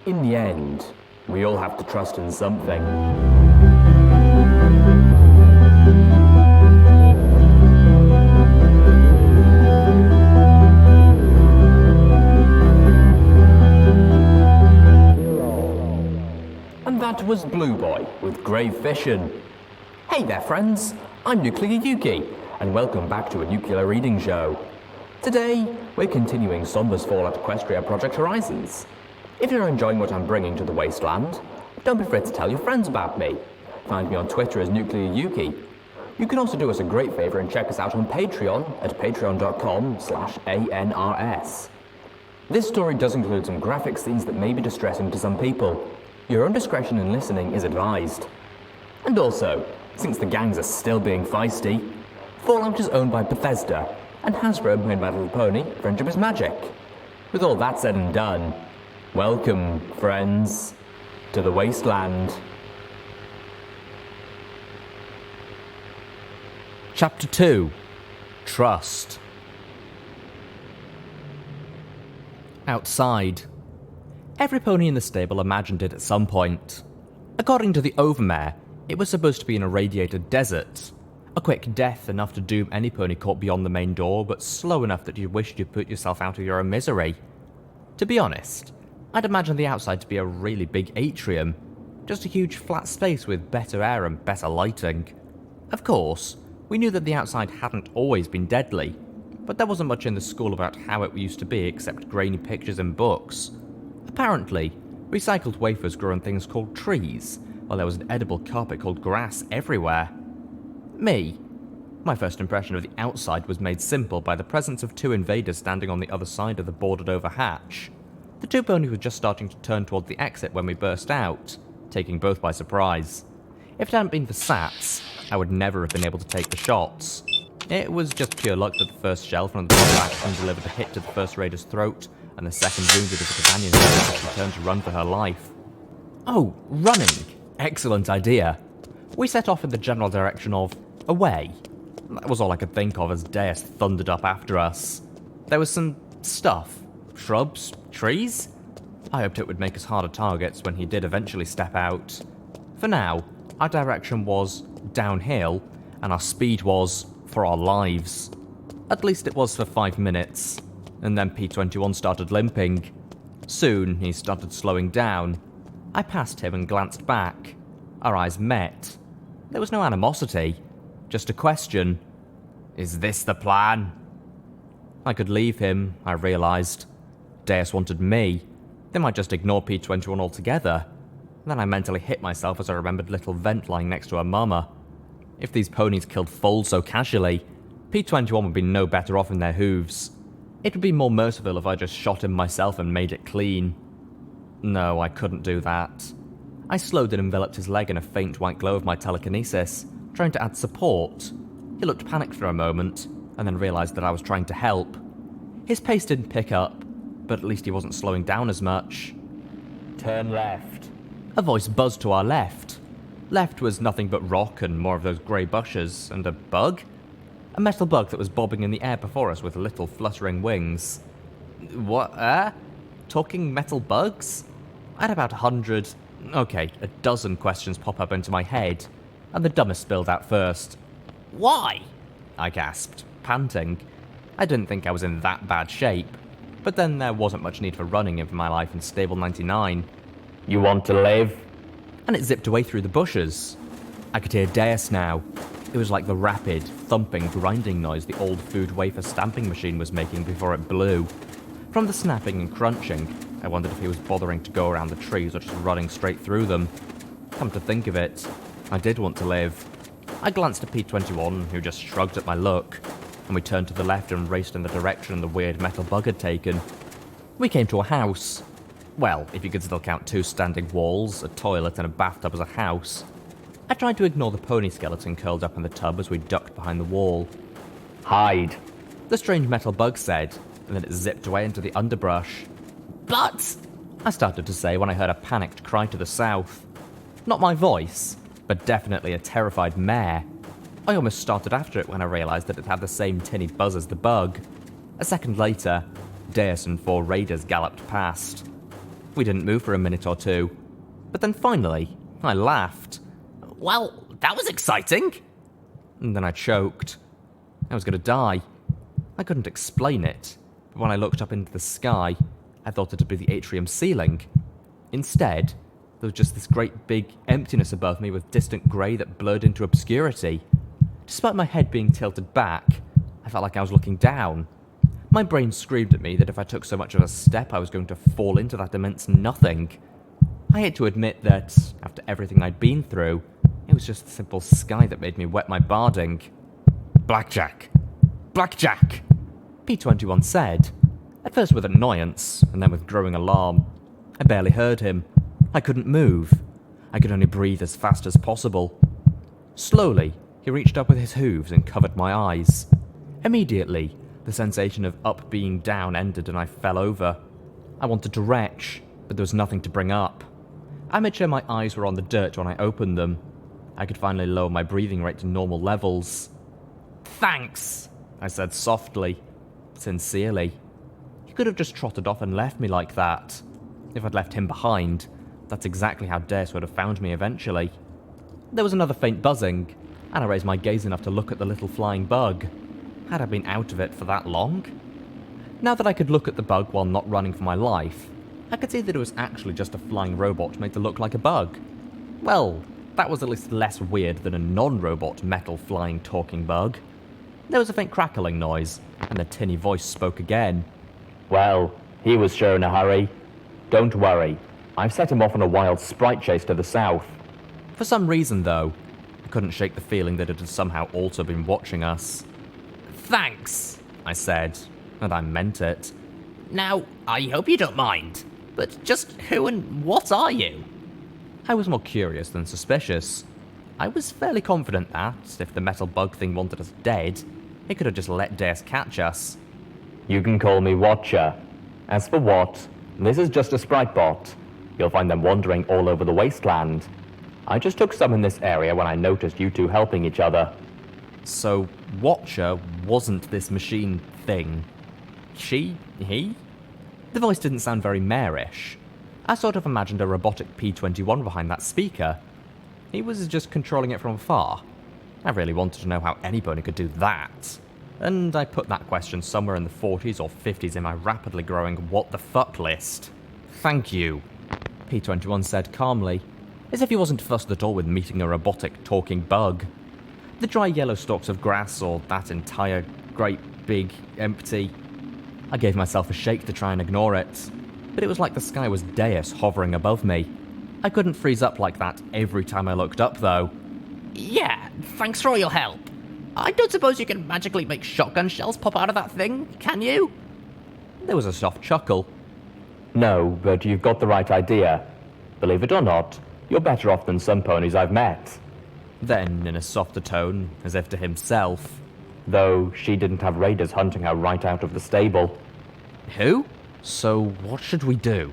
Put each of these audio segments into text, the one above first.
In the end, we all have to trust in something. And that was BlooBoi with Grave Fission. Hey there friends, I'm Nuclear Yuki, and welcome back to a nuclear reading show. Today, we're continuing Somber's Fallout Equestria Project Horizons. If you're enjoying what I'm bringing to the Wasteland, don't be afraid to tell your friends about me. Find me on Twitter as Nuclear Yuki. You can also do us a great favour and check us out on Patreon at patreon.com/ANRS. This story does include some graphic scenes that may be distressing to some people. Your own discretion in listening is advised. And also, since the gangs are still being feisty, Fallout is owned by Bethesda, and Hasbro made My Little Pony, Friendship is Magic. With all that said and done, welcome, friends, to the Wasteland. Chapter 2. Trust. Outside. Every pony in the stable imagined it at some point. According to the overmare, it was supposed to be an irradiated desert. A quick death enough to doom any pony caught beyond the main door, but slow enough that you wished you'd put yourself out of your own misery. To be honest, I'd imagine the outside to be a really big atrium, just a huge flat space with better air and better lighting. Of course, we knew that the outside hadn't always been deadly, but there wasn't much in the school about how it used to be except grainy pictures and books. Apparently, recycled wafers grew on things called trees, while there was an edible carpet called grass everywhere. My first impression of the outside was made simple by the presence of two invaders standing on the other side of the boarded over hatch. The two ponies were just starting to turn towards the exit when we burst out, taking both by surprise. If it hadn't been for Sats, I would never have been able to take the shots. It was just pure luck that the first shell from the top action delivered a hit to the first raider's throat, and the second wounded as the companion as she turned to run for her life. Oh, running! Excellent idea. We set off in the general direction of away. That was all I could think of as Deus thundered up after us. There was some stuff. Shrubs? Trees? I hoped it would make us harder targets when he did eventually step out. For now, our direction was downhill, and our speed was for our lives. At least it was for 5 minutes, and then P-21 started limping. Soon, he started slowing down. I passed him and glanced back. Our eyes met. There was no animosity, just a question. Is this the plan? I could leave him, I realised. Deus wanted me. They might just ignore P-21 altogether. Then I mentally hit myself as I remembered little Vent lying next to her mama. If these ponies killed foals so casually, P-21 would be no better off in their hooves. It would be more merciful if I just shot him myself and made it clean. No, I couldn't do that. I slowed and enveloped his leg in a faint white glow of my telekinesis, trying to add support. He looked panicked for a moment, and then realised that I was trying to help. His pace didn't pick up, but at least he wasn't slowing down as much. Turn left. A voice buzzed to our left. Left was nothing but rock and more of those grey bushes, and a bug? A metal bug that was bobbing in the air before us with little fluttering wings. What, Talking metal bugs? I had about 100, a dozen questions pop up into my head, and the dumbest spilled out first. Why? I gasped, panting. I didn't think I was in that bad shape, but then there wasn't much need for running in my life in Stable 99. You want to live? And it zipped away through the bushes. I could hear Deus now. It was like the rapid, thumping, grinding noise the old food wafer stamping machine was making before it blew. From the snapping and crunching, I wondered if he was bothering to go around the trees or just running straight through them. Come to think of it, I did want to live. I glanced at P-21, who just shrugged at my look, and we turned to the left and raced in the direction the weird metal bug had taken. We came to a house. Well, if you could still count 2 standing walls, a toilet and a bathtub as a house. I tried to ignore the pony skeleton curled up in the tub as we ducked behind the wall. Hide, the strange metal bug said, and then it zipped away into the underbrush. But, I started to say when I heard a panicked cry to the south. Not my voice, but definitely a terrified mare. I almost started after it when I realised that it had the same tinny buzz as the bug. A second later, Deus and 4 raiders galloped past. We didn't move for a minute or two. But then finally, I laughed. Well, that was exciting. And then I choked. I was going to die. I couldn't explain it, but when I looked up into the sky, I thought it'd be the atrium ceiling. Instead, there was just this great big emptiness above me with distant grey that blurred into obscurity. Despite my head being tilted back, I felt like I was looking down. My brain screamed at me that if I took so much of a step, I was going to fall into that immense nothing. I hate to admit that, after everything I'd been through, it was just the simple sky that made me wet my barding. Blackjack! Blackjack! P21 said, at first with annoyance, and then with growing alarm. I barely heard him. I couldn't move. I could only breathe as fast as possible. Slowly, he reached up with his hooves and covered my eyes. Immediately, the sensation of up being down ended and I fell over. I wanted to retch, but there was nothing to bring up. I made sure my eyes were on the dirt when I opened them. I could finally lower my breathing rate to normal levels. Thanks, I said softly, sincerely. He could have just trotted off and left me like that. If I'd left him behind, that's exactly how Deus would have found me eventually. There was another faint buzzing, and I raised my gaze enough to look at the little flying bug. Had I been out of it for that long? Now that I could look at the bug while not running for my life, I could see that it was actually just a flying robot made to look like a bug. Well, that was at least less weird than a non-robot metal flying talking bug. There was a faint crackling noise, and the tinny voice spoke again. Well, he was sure in a hurry. Don't worry, I've set him off on a wild sprite chase to the south. For some reason, though, I couldn't shake the feeling that it had somehow also been watching us. Thanks, I said, and I meant it. Now, I hope you don't mind, but just who and what are you? I was more curious than suspicious. I was fairly confident that, if the metal bug thing wanted us dead, it could have just let Deus catch us. You can call me Watcher. As for what, this is just a sprite bot. You'll find them wandering all over the wasteland. I just took some in this area when I noticed you two helping each other. So, Watcher wasn't this machine thing. She? He? The voice didn't sound very marish. I sort of imagined a robotic P21 behind that speaker. He was just controlling it from afar. I really wanted to know how anybody could do that. And I put that question somewhere in the 40s or 50s in my rapidly growing what the fuck list. Thank you, P21 said calmly, as if he wasn't fussed at all with meeting a robotic talking bug. The dry yellow stalks of grass or that entire great big empty. I gave myself a shake to try and ignore it, but it was like the sky was Deus hovering above me. I couldn't freeze up like that every time I looked up though. Yeah, thanks for all your help. I don't suppose you can magically make shotgun shells pop out of that thing, can you? There was a soft chuckle. No, but you've got the right idea. Believe it or not, you're better off than some ponies I've met. Then, in a softer tone, as if to himself. Though she didn't have raiders hunting her right out of the stable. Who? So what should we do?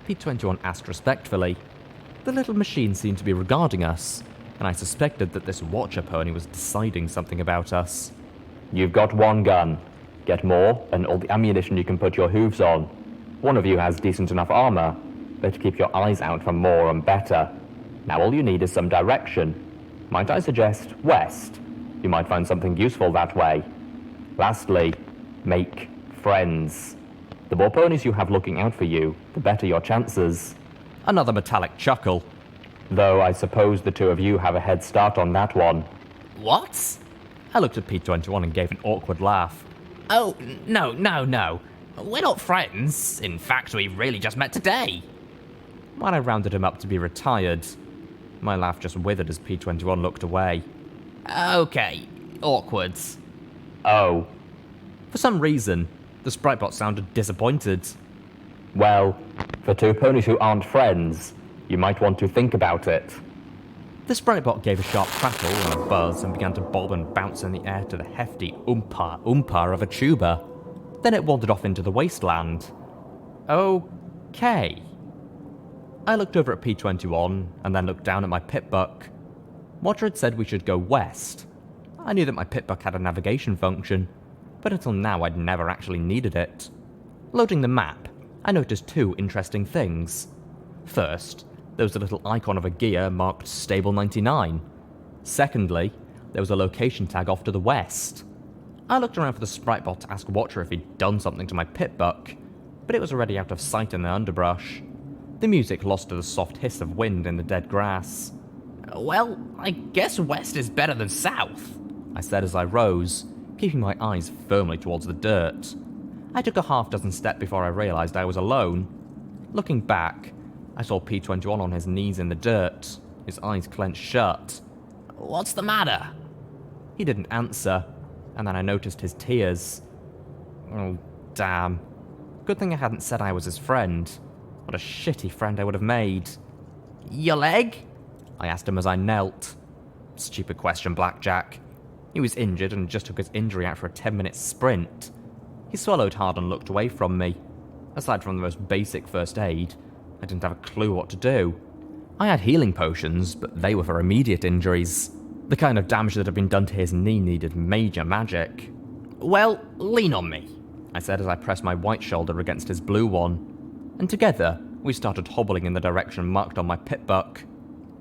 P21 asked respectfully. The little machine seemed to be regarding us, and I suspected that this Watcher pony was deciding something about us. You've got one gun. Get more, and all the ammunition you can put your hooves on. One of you has decent enough armor, but keep your eyes out for more and better. Now all you need is some direction. Might I suggest west? You might find something useful that way. Lastly, make friends. The more ponies you have looking out for you, the better your chances. Another metallic chuckle. Though I suppose the two of you have a head start on that one. What? I looked at P21 and gave an awkward laugh. Oh, no. We're not friends. In fact, we really just met today. When I rounded him up to be retired, my laugh just withered as P21 looked away. Okay, awkward. Oh. For some reason, the Spritebot sounded disappointed. Well, for two ponies who aren't friends, you might want to think about it. The Spritebot gave a sharp crackle and a buzz and began to bob and bounce in the air to the hefty oompa of a tuba. Then it wandered off into the wasteland. Okay. I looked over at P21 and then looked down at my Pip-Buck. Watcher had said we should go west. I knew that my Pip-Buck had a navigation function, but until now I'd never actually needed it. Loading the map, I noticed two interesting things. First, there was a little icon of a gear marked Stable 99. Secondly, there was a location tag off to the west. I looked around for the sprite bot to ask Watcher if he'd done something to my pit buck, but it was already out of sight in the underbrush. The music lost to the soft hiss of wind in the dead grass. Well, I guess west is better than south, I said as I rose, keeping my eyes firmly towards the dirt. I took a half-dozen steps before I realised I was alone. Looking back, I saw P21 on his knees in the dirt, his eyes clenched shut. What's the matter? He didn't answer, and then I noticed his tears. Oh, damn. Good thing I hadn't said I was his friend. What a shitty friend I would have made. Your leg? I asked him as I knelt. Stupid question, Blackjack. He was injured and just took his injury out for a 10-minute sprint. He swallowed hard and looked away from me. Aside from the most basic first aid, I didn't have a clue what to do. I had healing potions, but they were for immediate injuries. The kind of damage that had been done to his knee needed major magic. Well, lean on me, I said as I pressed my white shoulder against his blue one. And together, we started hobbling in the direction marked on my pit buck.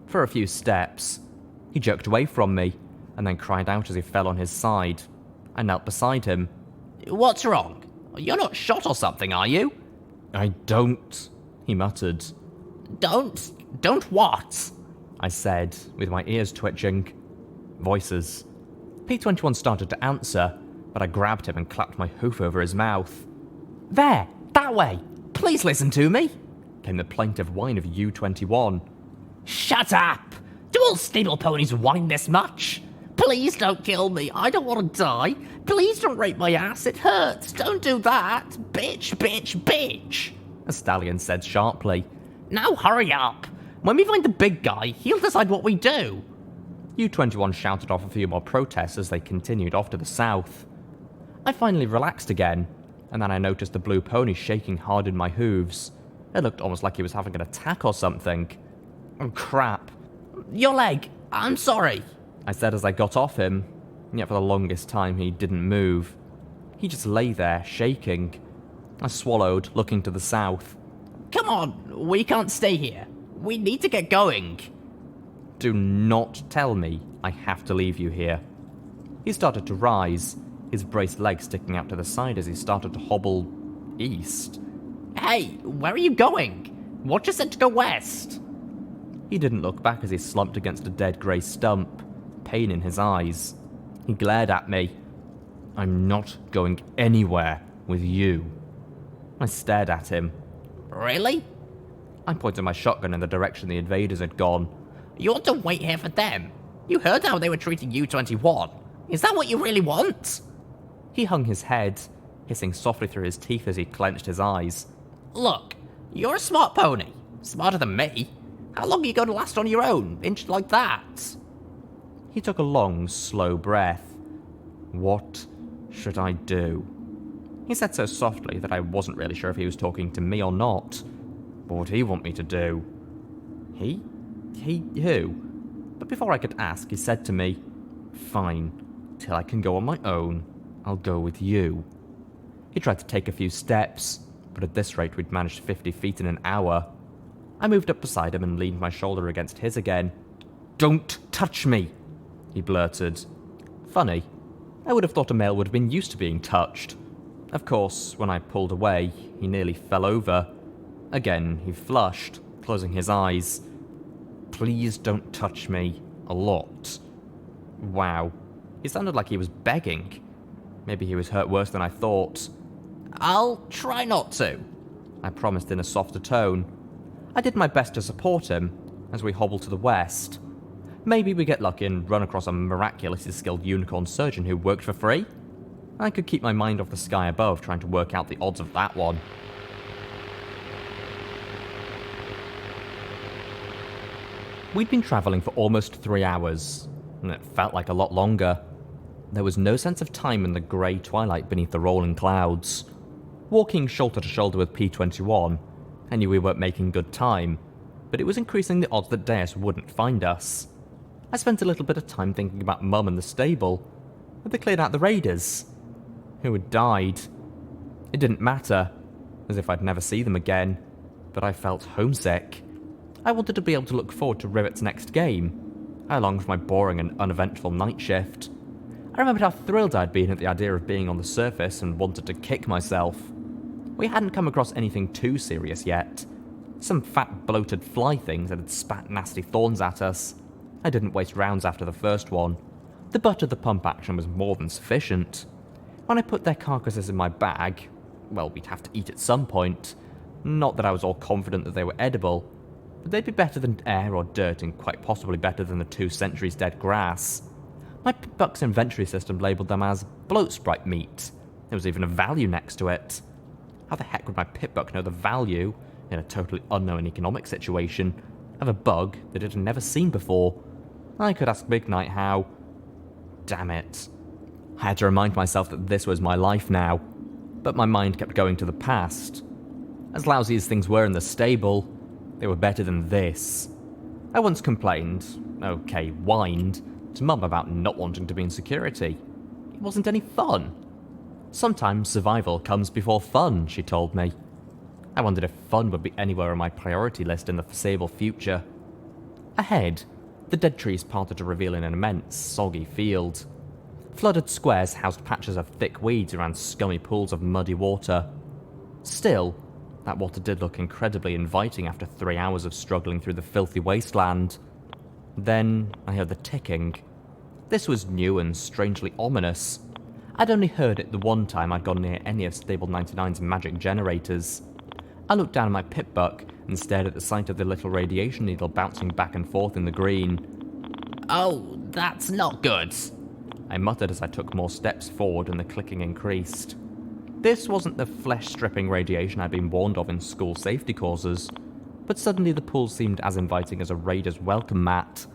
For a few steps, he jerked away from me, and then cried out as he fell on his side. I knelt beside him. What's wrong? You're not shot or something, are you? I don't, he muttered. Don't what? I said, with my ears twitching. Voices. P21 started to answer, but I grabbed him and clapped my hoof over his mouth. There, that way. Please listen to me, came the plaintive whine of U21. Shut up! Do all stable ponies whine this much? Please don't kill me, I don't want to die. Please don't rape my ass, it hurts. Don't do that. Bitch, bitch, bitch, a stallion said sharply. Now hurry up. When we find the big guy, he'll decide what we do. U21 shouted off a few more protests as they continued off to the south. I finally relaxed again, and then I noticed the blue pony shaking hard in my hooves. It looked almost like he was having an attack or something. Oh crap. Your leg, I'm sorry, I said as I got off him, yet for the longest time he didn't move. He just lay there, shaking. I swallowed, looking to the south. Come on, we can't stay here. We need to get going. Do not tell me I have to leave you here. He started to rise, his braced legs sticking out to the side as he started to hobble east. Hey, where are you going? Watcher said to go west. He didn't look back as he slumped against a dead grey stump, pain in his eyes. He glared at me. I'm not going anywhere with you. I stared at him. Really? I pointed my shotgun in the direction the invaders had gone. You want to wait here for them? You heard how they were treating U21. Is that what you really want? He hung his head, hissing softly through his teeth as he clenched his eyes. Look, you're a smart pony. Smarter than me. How long are you going to last on your own, injured like that? He took a long, slow breath. What should I do? He said so softly that I wasn't really sure if he was talking to me or not. What would he want me to do? He? He who? But before I could ask, he said to me, Fine, till I can go on my own, I'll go with you. He tried to take a few steps, but at this rate we'd managed 50 feet in an hour. I moved up beside him and leaned my shoulder against his again. Don't touch me, he blurted. Funny, I would have thought a male would have been used to being touched. Of course, when I pulled away, he nearly fell over. Again, he flushed, closing his eyes. Please don't touch me a lot. Wow, he sounded like he was begging. Maybe he was hurt worse than I thought. I'll try not to, I promised in a softer tone. I did my best to support him as we hobbled to the west. Maybe we get lucky and run across a miraculously skilled unicorn surgeon who worked for free. I could keep my mind off the sky above trying to work out the odds of that one. We'd been travelling for almost 3 hours, and it felt like a lot longer. There was no sense of time in the grey twilight beneath the rolling clouds. Walking shoulder to shoulder with P21, I knew we weren't making good time, but it was increasing the odds that Deus wouldn't find us. I spent a little bit of time thinking about Mum and the stable. Had they cleared out the raiders? Who had died? It didn't matter. as if I'd never see them again, but I felt homesick. I wanted to be able to look forward to Rivet's next game. I longed for my boring and uneventful night shift. I remembered how thrilled I'd been at the idea of being on the surface and wanted to kick myself. We hadn't come across anything too serious yet. Some fat, bloated fly things that had spat nasty thorns at us. I didn't waste rounds after the first one. The butt of the pump action was more than sufficient. When I put their carcasses in my bag, well, we'd have to eat at some point. Not that I was all confident that they were edible, but they'd be better than air or dirt and quite possibly better than the 2 centuries dead grass. My Pip-Buck's inventory system labelled them as bloat sprite meat. There was even a value next to it. How the heck would my Pip-Buck know the value, in a totally unknown economic situation, of a bug that it had never seen before? I could ask Big Night how. Damn it. I had to remind myself that this was my life now, but my mind kept going to the past. As lousy as things were in the stable, they were better than this. I once complained, whined, to Mum about not wanting to be in security. It wasn't any fun. Sometimes survival comes before fun, she told me. I wondered if fun would be anywhere on my priority list in the foreseeable future. Ahead, the dead trees parted to reveal an immense, soggy field. Flooded squares housed patches of thick weeds around scummy pools of muddy water. Still, that water did look incredibly inviting after 3 hours of struggling through the filthy wasteland. Then I heard the ticking. This was new and strangely ominous. I'd only heard it the one time I'd gone near any of Stable 99's magic generators. I looked down at my Pip-Buck and stared at the sight of the little radiation needle bouncing back and forth in the green. Oh, that's not good. I muttered as I took more steps forward and the clicking increased. This wasn't the flesh-stripping radiation I'd been warned of in school safety courses, but suddenly the pool seemed as inviting as a raider's welcome mat.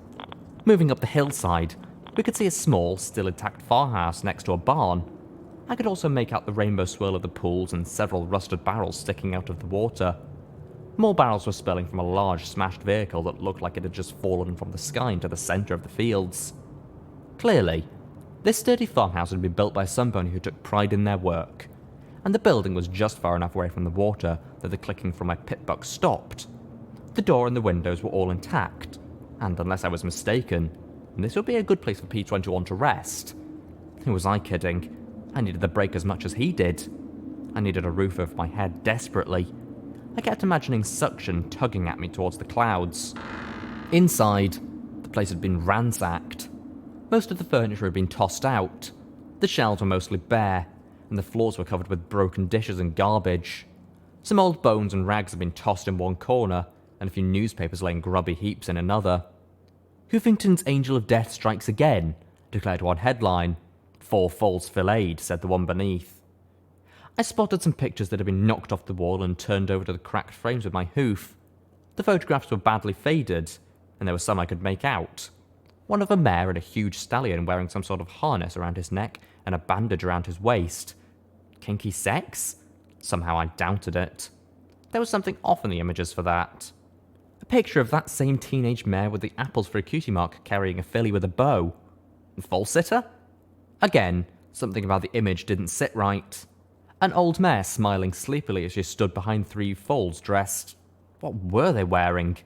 Moving up the hillside, we could see a small, still intact farmhouse next to a barn. I could also make out the rainbow swirl of the pools and several rusted barrels sticking out of the water. More barrels were spilling from a large smashed vehicle that looked like it had just fallen from the sky into the centre of the fields. Clearly, this sturdy farmhouse had been built by somebody who took pride in their work, and the building was just far enough away from the water that the clicking from my Pip-Buck stopped. The door and the windows were all intact, and unless I was mistaken, this would be a good place for P21 to rest. Who was I kidding? I needed the break as much as he did. I needed a roof over my head desperately. I kept imagining suction tugging at me towards the clouds. Inside, the place had been ransacked. Most of the furniture had been tossed out. The shelves were mostly bare, and the floors were covered with broken dishes and garbage. Some old bones and rags had been tossed in one corner, and a few newspapers lay in grubby heaps in another. Hoofington's Angel of Death strikes again, declared one headline. 4 falls filleted, said the one beneath. I spotted some pictures that had been knocked off the wall and turned over to the cracked frames with my hoof. The photographs were badly faded, and there were some I could make out. One of a mare and a huge stallion wearing some sort of harness around his neck and a bandage around his waist. Kinky sex? Somehow I doubted it. There was something off in the images for that. A picture of that same teenage mare with the apples for a cutie mark carrying a filly with a bow. Foal sitter? Again, something about the image didn't sit right. An old mare smiling sleepily as she stood behind 3 foals dressed. What were they wearing?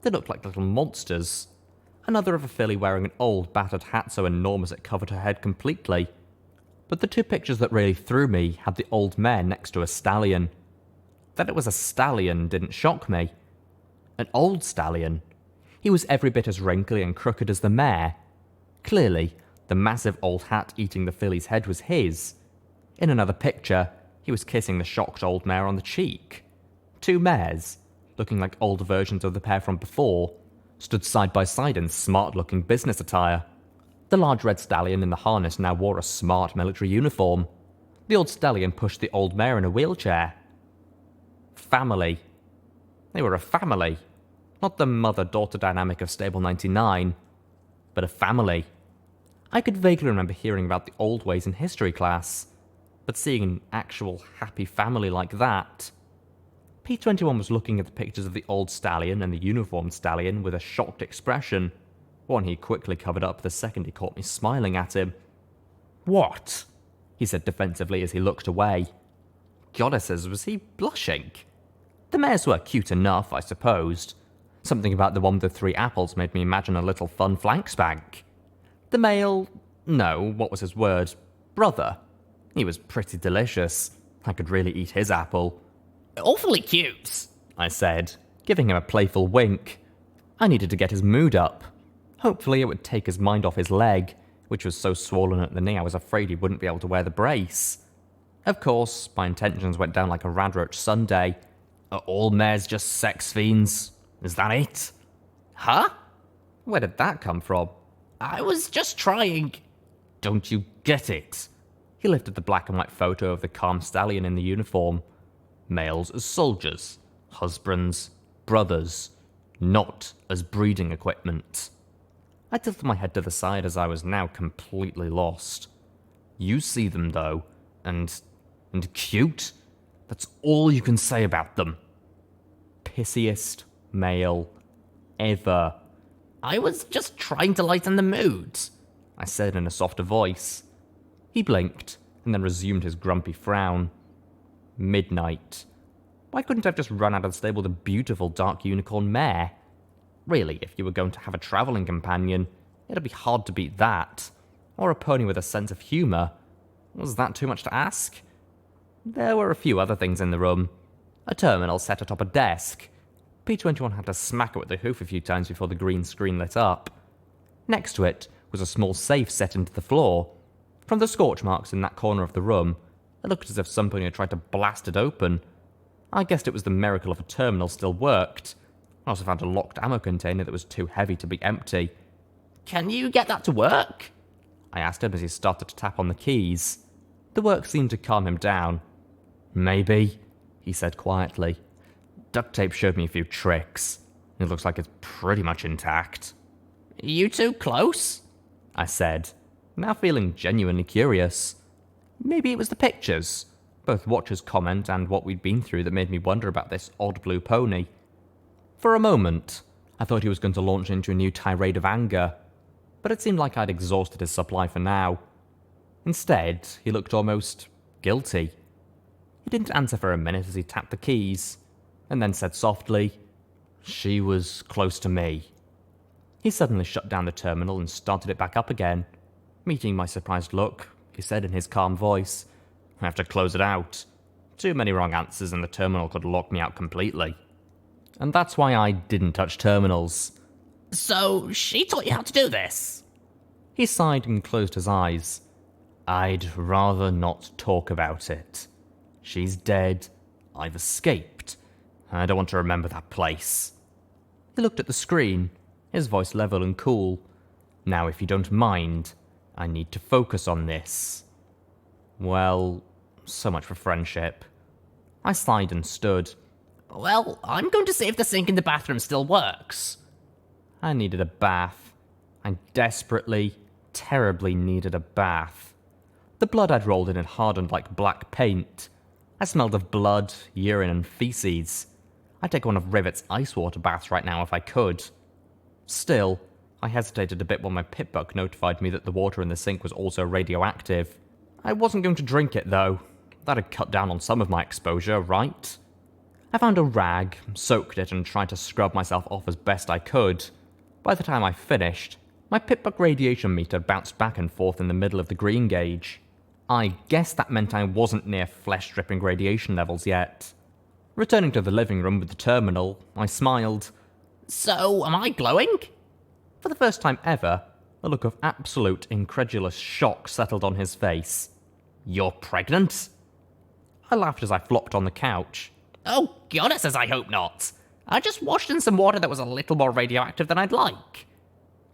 They looked like little monsters. Another of a filly wearing an old battered hat so enormous it covered her head completely. But the 2 pictures that really threw me had the old mare next to a stallion. That it was a stallion didn't shock me. An old stallion. He was every bit as wrinkly and crooked as the mare. Clearly, the massive old hat eating the filly's head was his. In another picture, he was kissing the shocked old mare on the cheek. 2 mares, looking like older versions of the pair from before, stood side by side in smart-looking business attire. The large red stallion in the harness now wore a smart military uniform. The old stallion pushed the old mare in a wheelchair. Family. They were a family. Not the mother-daughter dynamic of Stable 99, but a family. I could vaguely remember hearing about the old ways in history class, but seeing an actual happy family like that... P21 was looking at the pictures of the old stallion and the uniformed stallion with a shocked expression, one he quickly covered up the second he caught me smiling at him. "What?" he said defensively as he looked away. Goddesses, was he blushing? The mares were cute enough, I supposed. Something about the one with the 3 apples made me imagine a little fun flank spank. The male... no, what was his word? Brother. He was pretty delicious. I could really eat his apple. Awfully cute, I said, giving him a playful wink. I needed to get his mood up. Hopefully it would take his mind off his leg, which was so swollen at the knee I was afraid he wouldn't be able to wear the brace. Of course, my intentions went down like a radroach Sunday. Are all mares just sex fiends? Is that it? Huh? Where did that come from? I was just trying. Don't you get it? He lifted the black and white photo of the calm stallion in the uniform. Males as soldiers, husbands, brothers, not as breeding equipment. I tilted my head to the side as I was now completely lost. You see them, though, and cute? That's all you can say about them. Pissiest male ever. I was just trying to lighten the mood, I said in a softer voice. He blinked, and then resumed his grumpy frown. Midnight. Why couldn't I have just run out of the stable with a beautiful dark unicorn mare? Really, if you were going to have a travelling companion, it'd be hard to beat that. Or a pony with a sense of humour. Was that too much to ask? There were a few other things in the room. A terminal set atop a desk. P21 had to smack it with the hoof a few times before the green screen lit up. Next to it was a small safe set into the floor. From the scorch marks in that corner of the room, it looked as if somebody had tried to blast it open. I guessed it was the miracle of a terminal still worked. I also found a locked ammo container that was too heavy to be empty. Can you get that to work? I asked him as he started to tap on the keys. The work seemed to calm him down. Maybe, he said quietly. Duct tape showed me a few tricks. It looks like it's pretty much intact. You too close? I said, now feeling genuinely curious. Maybe it was the pictures, both Watcher's comment and what we'd been through, that made me wonder about this odd blue pony. For a moment, I thought he was going to launch into a new tirade of anger, but it seemed like I'd exhausted his supply for now. Instead, he looked almost guilty. He didn't answer for a minute as he tapped the keys, and then said softly, "She was close to me." He suddenly shut down the terminal and started it back up again. Meeting my surprised look, he said in his calm voice, "I have to close it out. Too many wrong answers and the terminal could lock me out completely." And that's why I didn't touch terminals. So, she taught you how to do this? He sighed and closed his eyes. I'd rather not talk about it. She's dead. I've escaped. I don't want to remember that place. He looked at the screen, his voice level and cool. Now, if you don't mind, I need to focus on this. Well, so much for friendship. I sighed and stood. Well, I'm going to see if the sink in the bathroom still works. I needed a bath. I desperately, terribly needed a bath. The blood I'd rolled in had hardened like black paint. I smelled of blood, urine, and feces. I'd take one of Rivet's ice water baths right now if I could. Still, I hesitated a bit when my pitbuck notified me that the water in the sink was also radioactive. I wasn't going to drink it, though. That'd cut down on some of my exposure, right? I found a rag, soaked it, and tried to scrub myself off as best I could. By the time I finished, my pitbuck radiation meter bounced back and forth in the middle of the green gauge. I guess that meant I wasn't near flesh-dripping radiation levels yet. Returning to the living room with the terminal, I smiled. So, am I glowing? For the first time ever, a look of absolute incredulous shock settled on his face. You're pregnant? I laughed as I flopped on the couch. Oh, goddesses, I hope not. I just washed in some water that was a little more radioactive than I'd like.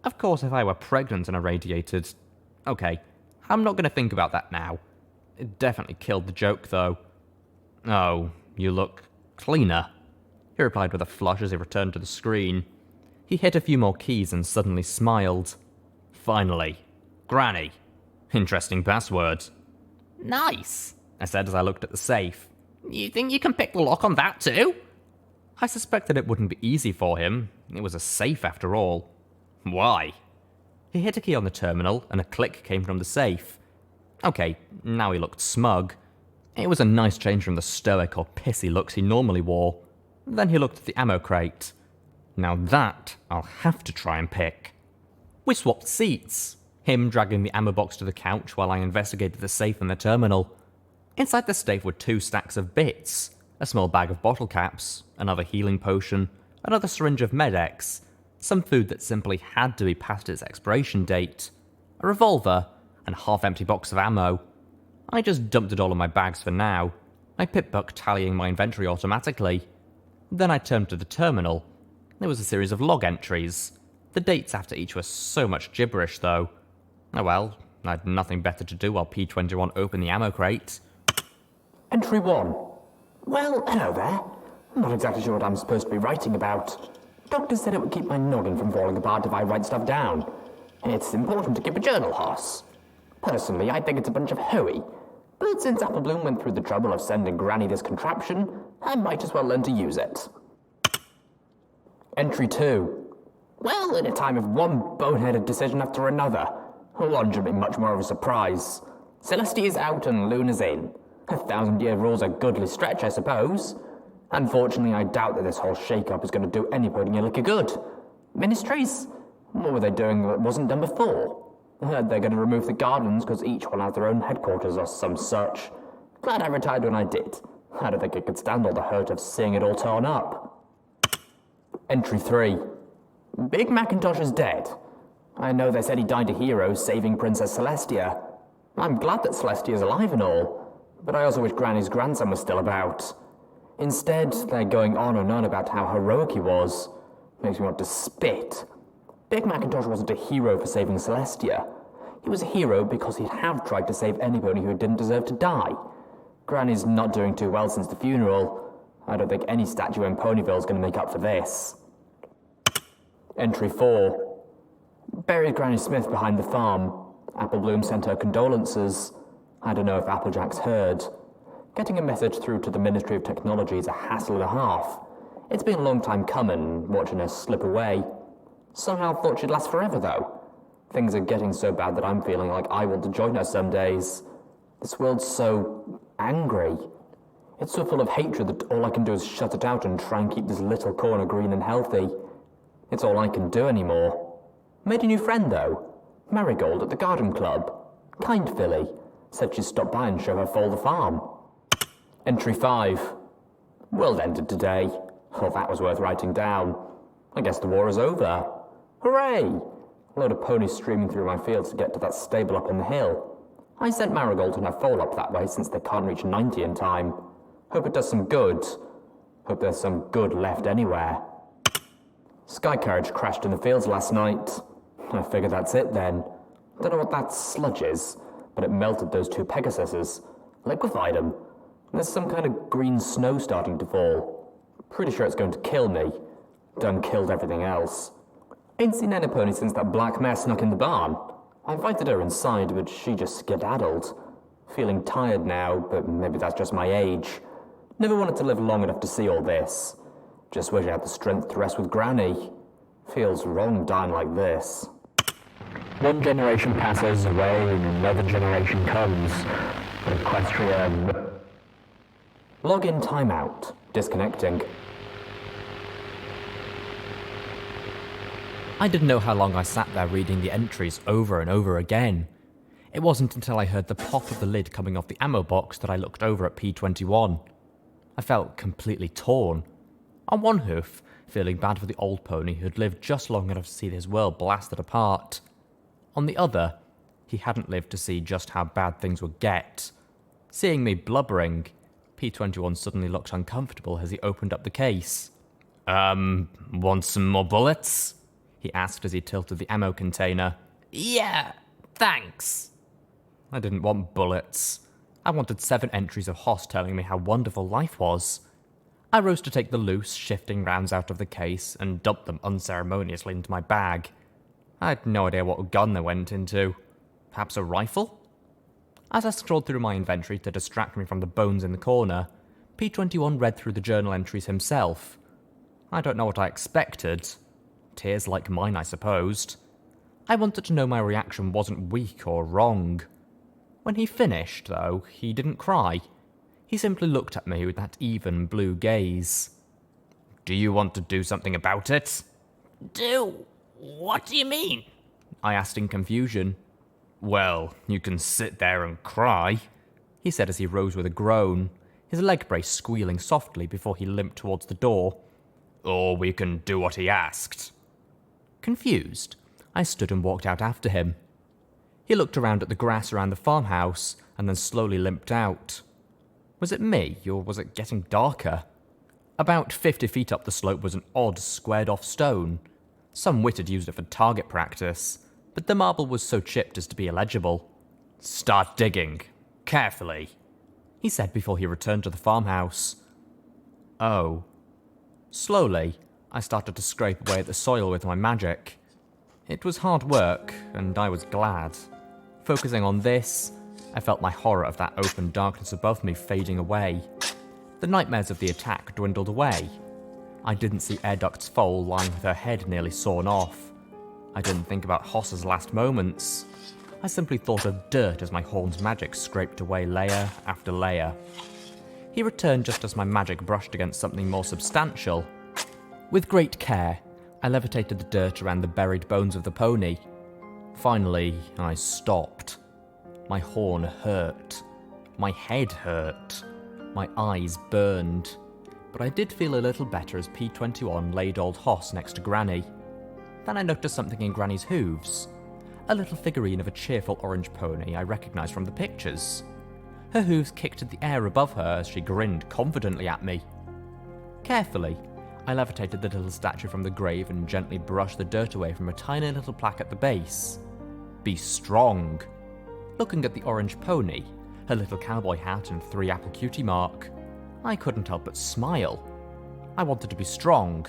Of course, if I were pregnant and irradiated... Okay, I'm not going to think about that now. It definitely killed the joke, though. Oh, you look cleaner, he replied with a flush as he returned to the screen. He hit a few more keys and suddenly smiled. Finally. Granny. Interesting password. Nice, I said as I looked at the safe. You think you can pick the lock on that too? I suspected it wouldn't be easy for him. It was a safe after all. Why? He hit a key on the terminal and a click came from the safe. Okay, now he looked smug. It was a nice change from the stoic or pissy looks he normally wore. Then he looked at the ammo crate. Now that I'll have to try and pick. We swapped seats, him dragging the ammo box to the couch while I investigated the safe in the terminal. Inside the safe were 2 stacks of bits, a small bag of bottle caps, another healing potion, another syringe of Med-X, some food that simply had to be past its expiration date, a revolver, and a half-empty box of ammo. I just dumped it all in my bags for now, my pip-buck tallying my inventory automatically. Then I turned to the terminal. There was a series of log entries. The dates after each were so much gibberish, though. Oh well, I had nothing better to do while P21 opened the ammo crate. Entry 1. Well, hello there. I'm not exactly sure what I'm supposed to be writing about. Doctor said it would keep my noggin from falling apart if I write stuff down. It's important to keep a journal, Hoss. Personally, I think it's a bunch of hooey. But since Apple Bloom went through the trouble of sending Granny this contraption, I might as well learn to use it. Entry 2. Well, in a time of one boneheaded decision after another, one should be much more of a surprise. Celestia is out and Luna's in. 1,000-year rule's a goodly stretch, I suppose. Unfortunately, I doubt that this whole shake-up is going to do anybody a lick of good. Ministries? What were they doing that wasn't done before? I heard they're going to remove the gardens because each one has their own headquarters or some such. Glad I retired when I did. I don't think I could stand all the hurt of seeing it all torn up. Entry 3. Big Macintosh is dead. I know they said he died a hero saving Princess Celestia. I'm glad that Celestia is alive and all, but I also wish Granny's grandson was still about. Instead, they're going on and on about how heroic he was. Makes me want to spit. Big Macintosh wasn't a hero for saving Celestia. He was a hero because he'd have tried to save anybody who didn't deserve to die. Granny's not doing too well since the funeral. I don't think any statue in Ponyville's going to make up for this. Entry 4. Buried Granny Smith behind the farm. Apple Bloom sent her condolences. I don't know if Applejack's heard. Getting a message through to the Ministry of Technology is a hassle and a half. It's been a long time coming, watching her slip away. Somehow thought she'd last forever, though. Things are getting so bad that I'm feeling like I want to join her some days. This world's so angry. It's so full of hatred that all I can do is shut it out and try and keep this little corner green and healthy. It's all I can do anymore. Made a new friend, though. Marigold at the garden club. Kind filly. Said she'd stop by and show her foal the farm. Entry 5. World ended today. Oh, that was worth writing down. I guess the war is over. Hooray! A load of ponies streaming through my fields to get to that stable up on the hill. I sent Marigold and her foal up that way since they can't reach 90 in time. Hope it does some good. Hope there's some good left anywhere. Sky carriage crashed in the fields last night. I figure that's it then. Don't know what that sludge is, but it melted those 2 Pegasuses. Liquefied them. There's some kind of green snow starting to fall. Pretty sure it's going to kill me. Done killed everything else. Ain't seen any pony since that black mare snuck in the barn. I invited her inside, but she just skedaddled. Feeling tired now, but maybe that's just my age. Never wanted to live long enough to see all this. Just wish I had the strength to rest with Granny. Feels wrong dying like this. One generation passes away and another generation comes. Equestria. Login timeout. Disconnecting. I didn't know how long I sat there reading the entries over and over again. It wasn't until I heard the pop of the lid coming off the ammo box that I looked over at P21. I felt completely torn. On one hoof, feeling bad for the old pony who had lived just long enough to see his world blasted apart. On the other, he hadn't lived to see just how bad things would get. Seeing me blubbering, P21 suddenly looked uncomfortable as he opened up the case. Want some more bullets? He asked as he tilted the ammo container. Yeah, thanks. I didn't want bullets. I wanted 7 entries of Hoss telling me how wonderful life was. I rose to take the loose, shifting rounds out of the case and dumped them unceremoniously into my bag. I had no idea what gun they went into. Perhaps a rifle? As I scrolled through my inventory to distract me from the bones in the corner, P21 read through the journal entries himself. I don't know what I expected. Tears like mine, I supposed. I wanted to know my reaction wasn't weak or wrong. When he finished, though, he didn't cry. He simply looked at me with that even blue gaze. Do you want to do something about it? Do? What do you mean? I asked in confusion. Well, you can sit there and cry, he said as he rose with a groan, his leg brace squealing softly before he limped towards the door. Or we can do what he asked. Confused, I stood and walked out after him. He looked around at the grass around the farmhouse and then slowly limped out. Was it me, or was it getting darker? About 50 feet up the slope was an odd, squared-off stone. Some wit had used it for target practice, but the marble was so chipped as to be illegible. Start digging. Carefully, he said before he returned to the farmhouse. Oh. Slowly, I started to scrape away at the soil with my magic. It was hard work, and I was glad. Focusing on this, I felt my horror of that open darkness above me fading away. The nightmares of the attack dwindled away. I didn't see Air Duct's foal lying with her head nearly sawn off. I didn't think about Hoss's last moments. I simply thought of dirt as my horn's magic scraped away layer after layer. He returned just as my magic brushed against something more substantial. With great care, I levitated the dirt around the buried bones of the pony. Finally, I stopped. My horn hurt. My head hurt. My eyes burned. But I did feel a little better as P21 laid old Hoss next to Granny. Then I noticed something in Granny's hooves. A little figurine of a cheerful orange pony I recognised from the pictures. Her hooves kicked in the air above her as she grinned confidently at me. Carefully, I levitated the little statue from the grave and gently brushed the dirt away from a tiny little plaque at the base. Be strong. Looking at the orange pony, her little cowboy hat and 3-apple cutie mark, I couldn't help but smile. I wanted to be strong.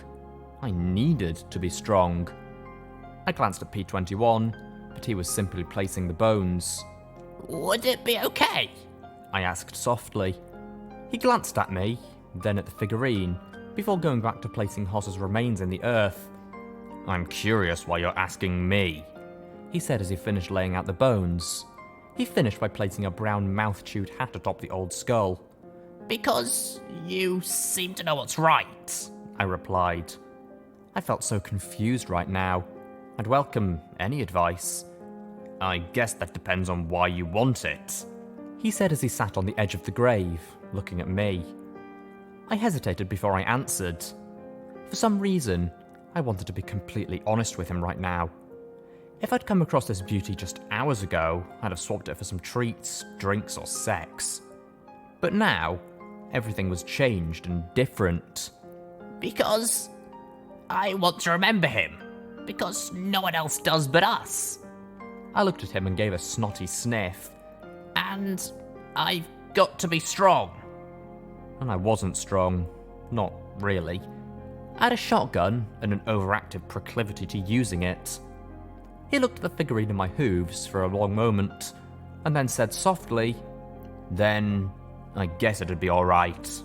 I needed to be strong. I glanced at P21, but he was simply placing the bones. Would it be okay? I asked softly. He glanced at me, then at the figurine, before going back to placing Hoss's remains in the earth. I'm curious why you're asking me, he said as he finished laying out the bones. He finished by placing a brown mouth-chewed hat atop the old skull. Because you seem to know what's right, I replied. I felt so confused right now. I'd welcome any advice. I guess that depends on why you want it, he said as he sat on the edge of the grave, looking at me. I hesitated before I answered. For some reason, I wanted to be completely honest with him right now. If I'd come across this beauty just hours ago, I'd have swapped it for some treats, drinks, or sex. But now, everything was changed and different. Because I want to remember him. Because no one else does but us. I looked at him and gave a snotty sniff. And I've got to be strong. And I wasn't strong. Not really. I had a shotgun and an overactive proclivity to using it. He looked at the figurine in my hooves for a long moment, and then said softly, Then, I guess it'd be alright.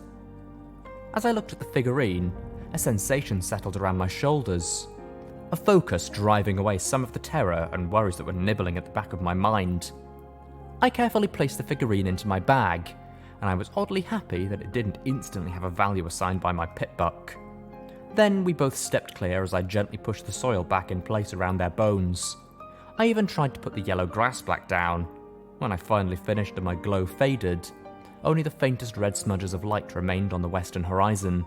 As I looked at the figurine, a sensation settled around my shoulders. A focus driving away some of the terror and worries that were nibbling at the back of my mind. I carefully placed the figurine into my bag, and I was oddly happy that it didn't instantly have a value assigned by my pitbuck. Then we both stepped clear as I gently pushed the soil back in place around their bones. I even tried to put the yellow grass back down. When I finally finished and my glow faded, only the faintest red smudges of light remained on the western horizon.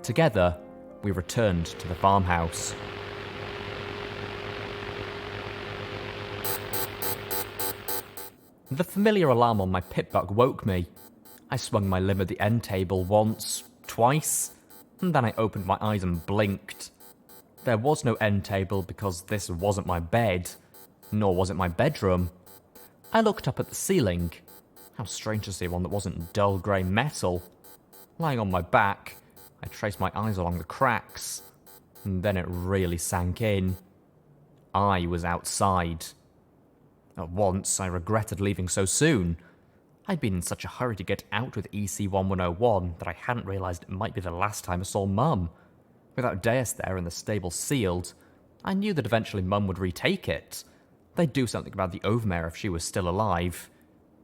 Together, we returned to the farmhouse. The familiar alarm on my pitbuck woke me. I swung my limb at the end table once, twice, and then I opened my eyes and blinked. There was no end table because this wasn't my bed, nor was it my bedroom. I looked up at the ceiling. How strange to see one that wasn't dull grey metal. Lying on my back, I traced my eyes along the cracks, and then it really sank in. I was outside. At once, I regretted leaving so soon. I'd been in such a hurry to get out with EC-1101 that I hadn't realised it might be the last time I saw Mum. Without Deus there and the stable sealed, I knew that eventually Mum would retake it. They'd do something about the Overmare if she was still alive.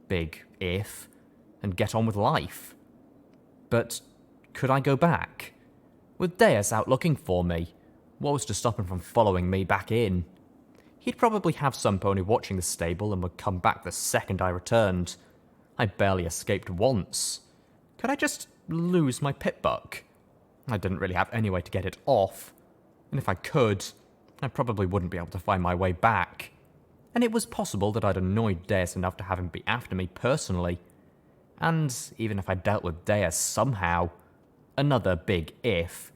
Big if. and get on with life. But could I go back? With Deus out looking for me, what was to stop him from following me back in? He'd probably have some pony watching the stable and would come back the second I returned. I barely escaped once. Could I just lose my pitbuck? I didn't really have any way to get it off, and if I could, I probably wouldn't be able to find my way back. And it was possible that I'd annoyed Deus enough to have him be after me personally. And even if I dealt with Deus somehow, another big if,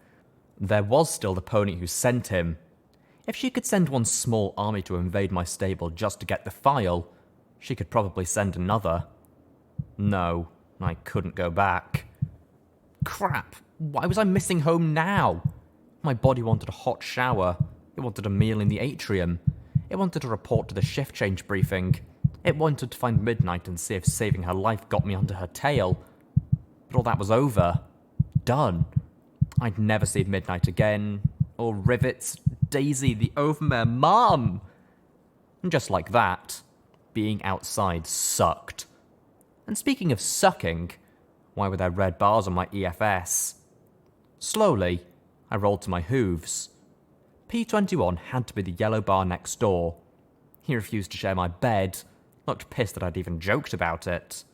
there was still the pony who sent him. If she could send one small army to invade my stable just to get the file, she could probably send another. No, I couldn't go back. Crap, why was I missing home now? My body wanted a hot shower. It wanted a meal in the atrium. It wanted to report to the shift change briefing. It wanted to find Midnight and see if saving her life got me under her tail. But all that was over. Done. I'd never see Midnight again. Or Rivets, Daisy, the Overmare Mom. And just like that, being outside sucked. And speaking of sucking, why were there red bars on my EFS? Slowly, I rolled to my hooves. P21 had to be the yellow bar next door. He refused to share my bed, looked pissed that I'd even joked about it.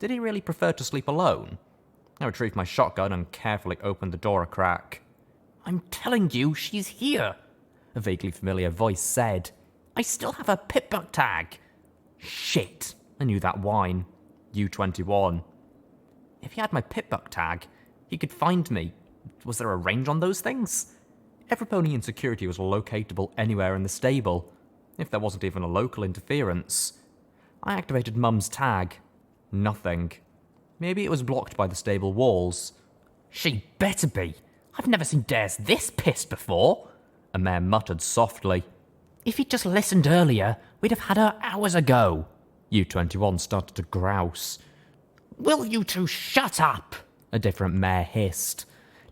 Did he really prefer to sleep alone? I retrieved my shotgun and carefully opened the door a crack. I'm telling you, she's here, a vaguely familiar voice said. I still have her pitbuck tag. Shit, I knew that whine. U21. If he had my pitbuck tag, he could find me. Was there a range on those things? Every pony in security was locatable anywhere in the stable, if there wasn't even a local interference. I activated Mum's tag. Nothing. Maybe it was blocked by the stable walls. She better be. I've never seen Dares this pissed before, a mare muttered softly. If he'd just listened earlier, we'd have had her hours ago. U21 started to grouse. Will you two shut up? A different mare hissed.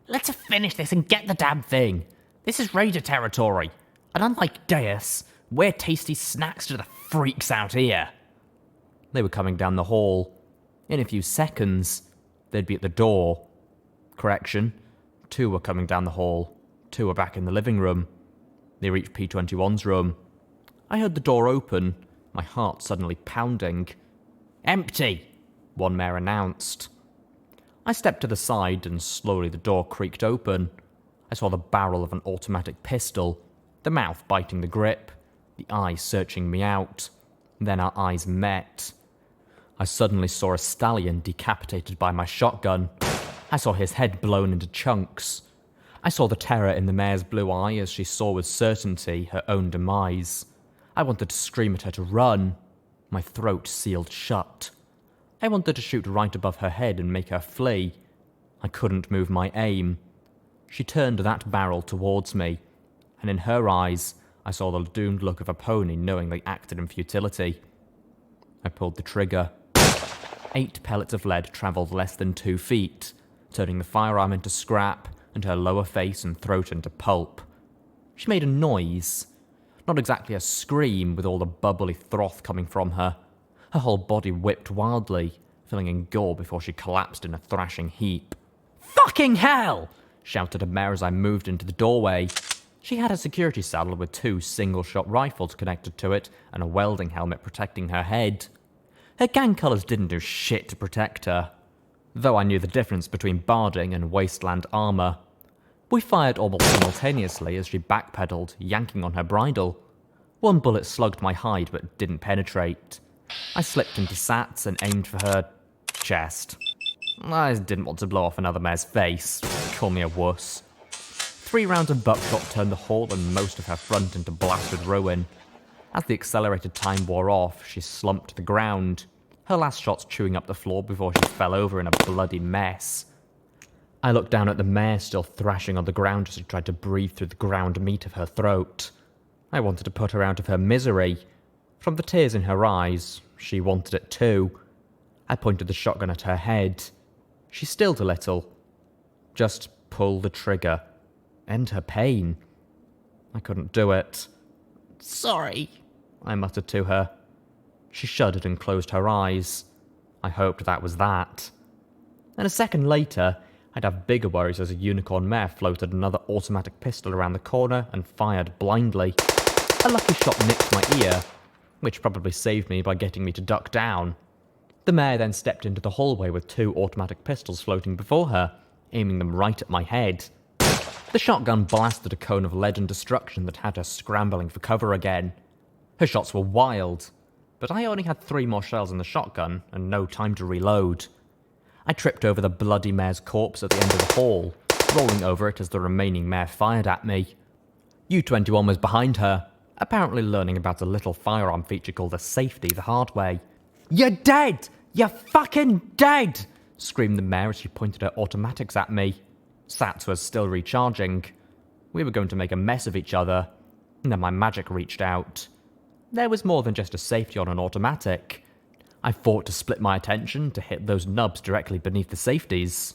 Let's finish this and get the damn thing. This is Raider territory, and unlike Deus, we're tasty snacks to the freaks out here. They were coming down the hall. In a few seconds, they'd be at the door. Correction, 2 were coming down the hall. 2 were back in the living room. They reached P21's room. I heard the door open, my heart suddenly pounding. Empty, one mare announced. I stepped to the side and slowly the door creaked open. I saw the barrel of an automatic pistol, the mouth biting the grip, the eyes searching me out. Then our eyes met. I suddenly saw a stallion decapitated by my shotgun. I saw his head blown into chunks. I saw the terror in the mare's blue eye as she saw with certainty her own demise. I wanted to scream at her to run. My throat sealed shut. I wanted to shoot right above her head and make her flee. I couldn't move my aim. She turned that barrel towards me, and in her eyes I saw the doomed look of a pony knowing they acted in futility. I pulled the trigger. 8 pellets of lead travelled less than 2 feet, turning the firearm into scrap and her lower face and throat into pulp. She made a noise. Not exactly a scream with all the bubbly froth coming from her. Her whole body whipped wildly, filling in gore before she collapsed in a thrashing heap. Fucking hell! Shouted a mare as I moved into the doorway. She had a security saddle with 2 single-shot rifles connected to it and a welding helmet protecting her head. Her gang colours didn't do shit to protect her, though I knew the difference between barding and wasteland armour. We fired almost simultaneously as she backpedaled, yanking on her bridle. 1 bullet slugged my hide but didn't penetrate. I slipped into sats and aimed for her chest. I didn't want to blow off another mare's face. Call me a wuss. 3 rounds of buckshot turned the hall and most of her front into blasted ruin. As the accelerated time wore off, she slumped to the ground, her last shots chewing up the floor before she fell over in a bloody mess. I looked down at the mare still thrashing on the ground as she tried to breathe through the ground meat of her throat. I wanted to put her out of her misery. From the tears in her eyes, she wanted it too. I pointed the shotgun at her head. She stilled a little. Just pull the trigger. End her pain. I couldn't do it. Sorry, I muttered to her. She shuddered and closed her eyes. I hoped that was that. And a second later, I'd have bigger worries as a unicorn mare floated another automatic pistol around the corner and fired blindly. A lucky shot nicked my ear, which probably saved me by getting me to duck down. The mare then stepped into the hallway with 2 automatic pistols floating before her, aiming them right at my head. The shotgun blasted a cone of lead and destruction that had her scrambling for cover again. Her shots were wild, but I only had 3 more shells in the shotgun and no time to reload. I tripped over the bloody mare's corpse at the end of the hall, rolling over it as the remaining mare fired at me. U-21 was behind her, apparently learning about a little firearm feature called a safety the hard way. "You're dead! You're fucking dead!" screamed the mare as she pointed her automatics at me. Sats was still recharging. We were going to make a mess of each other, and then my magic reached out. There was more than just a safety on an automatic. I fought to split my attention to hit those nubs directly beneath the safeties.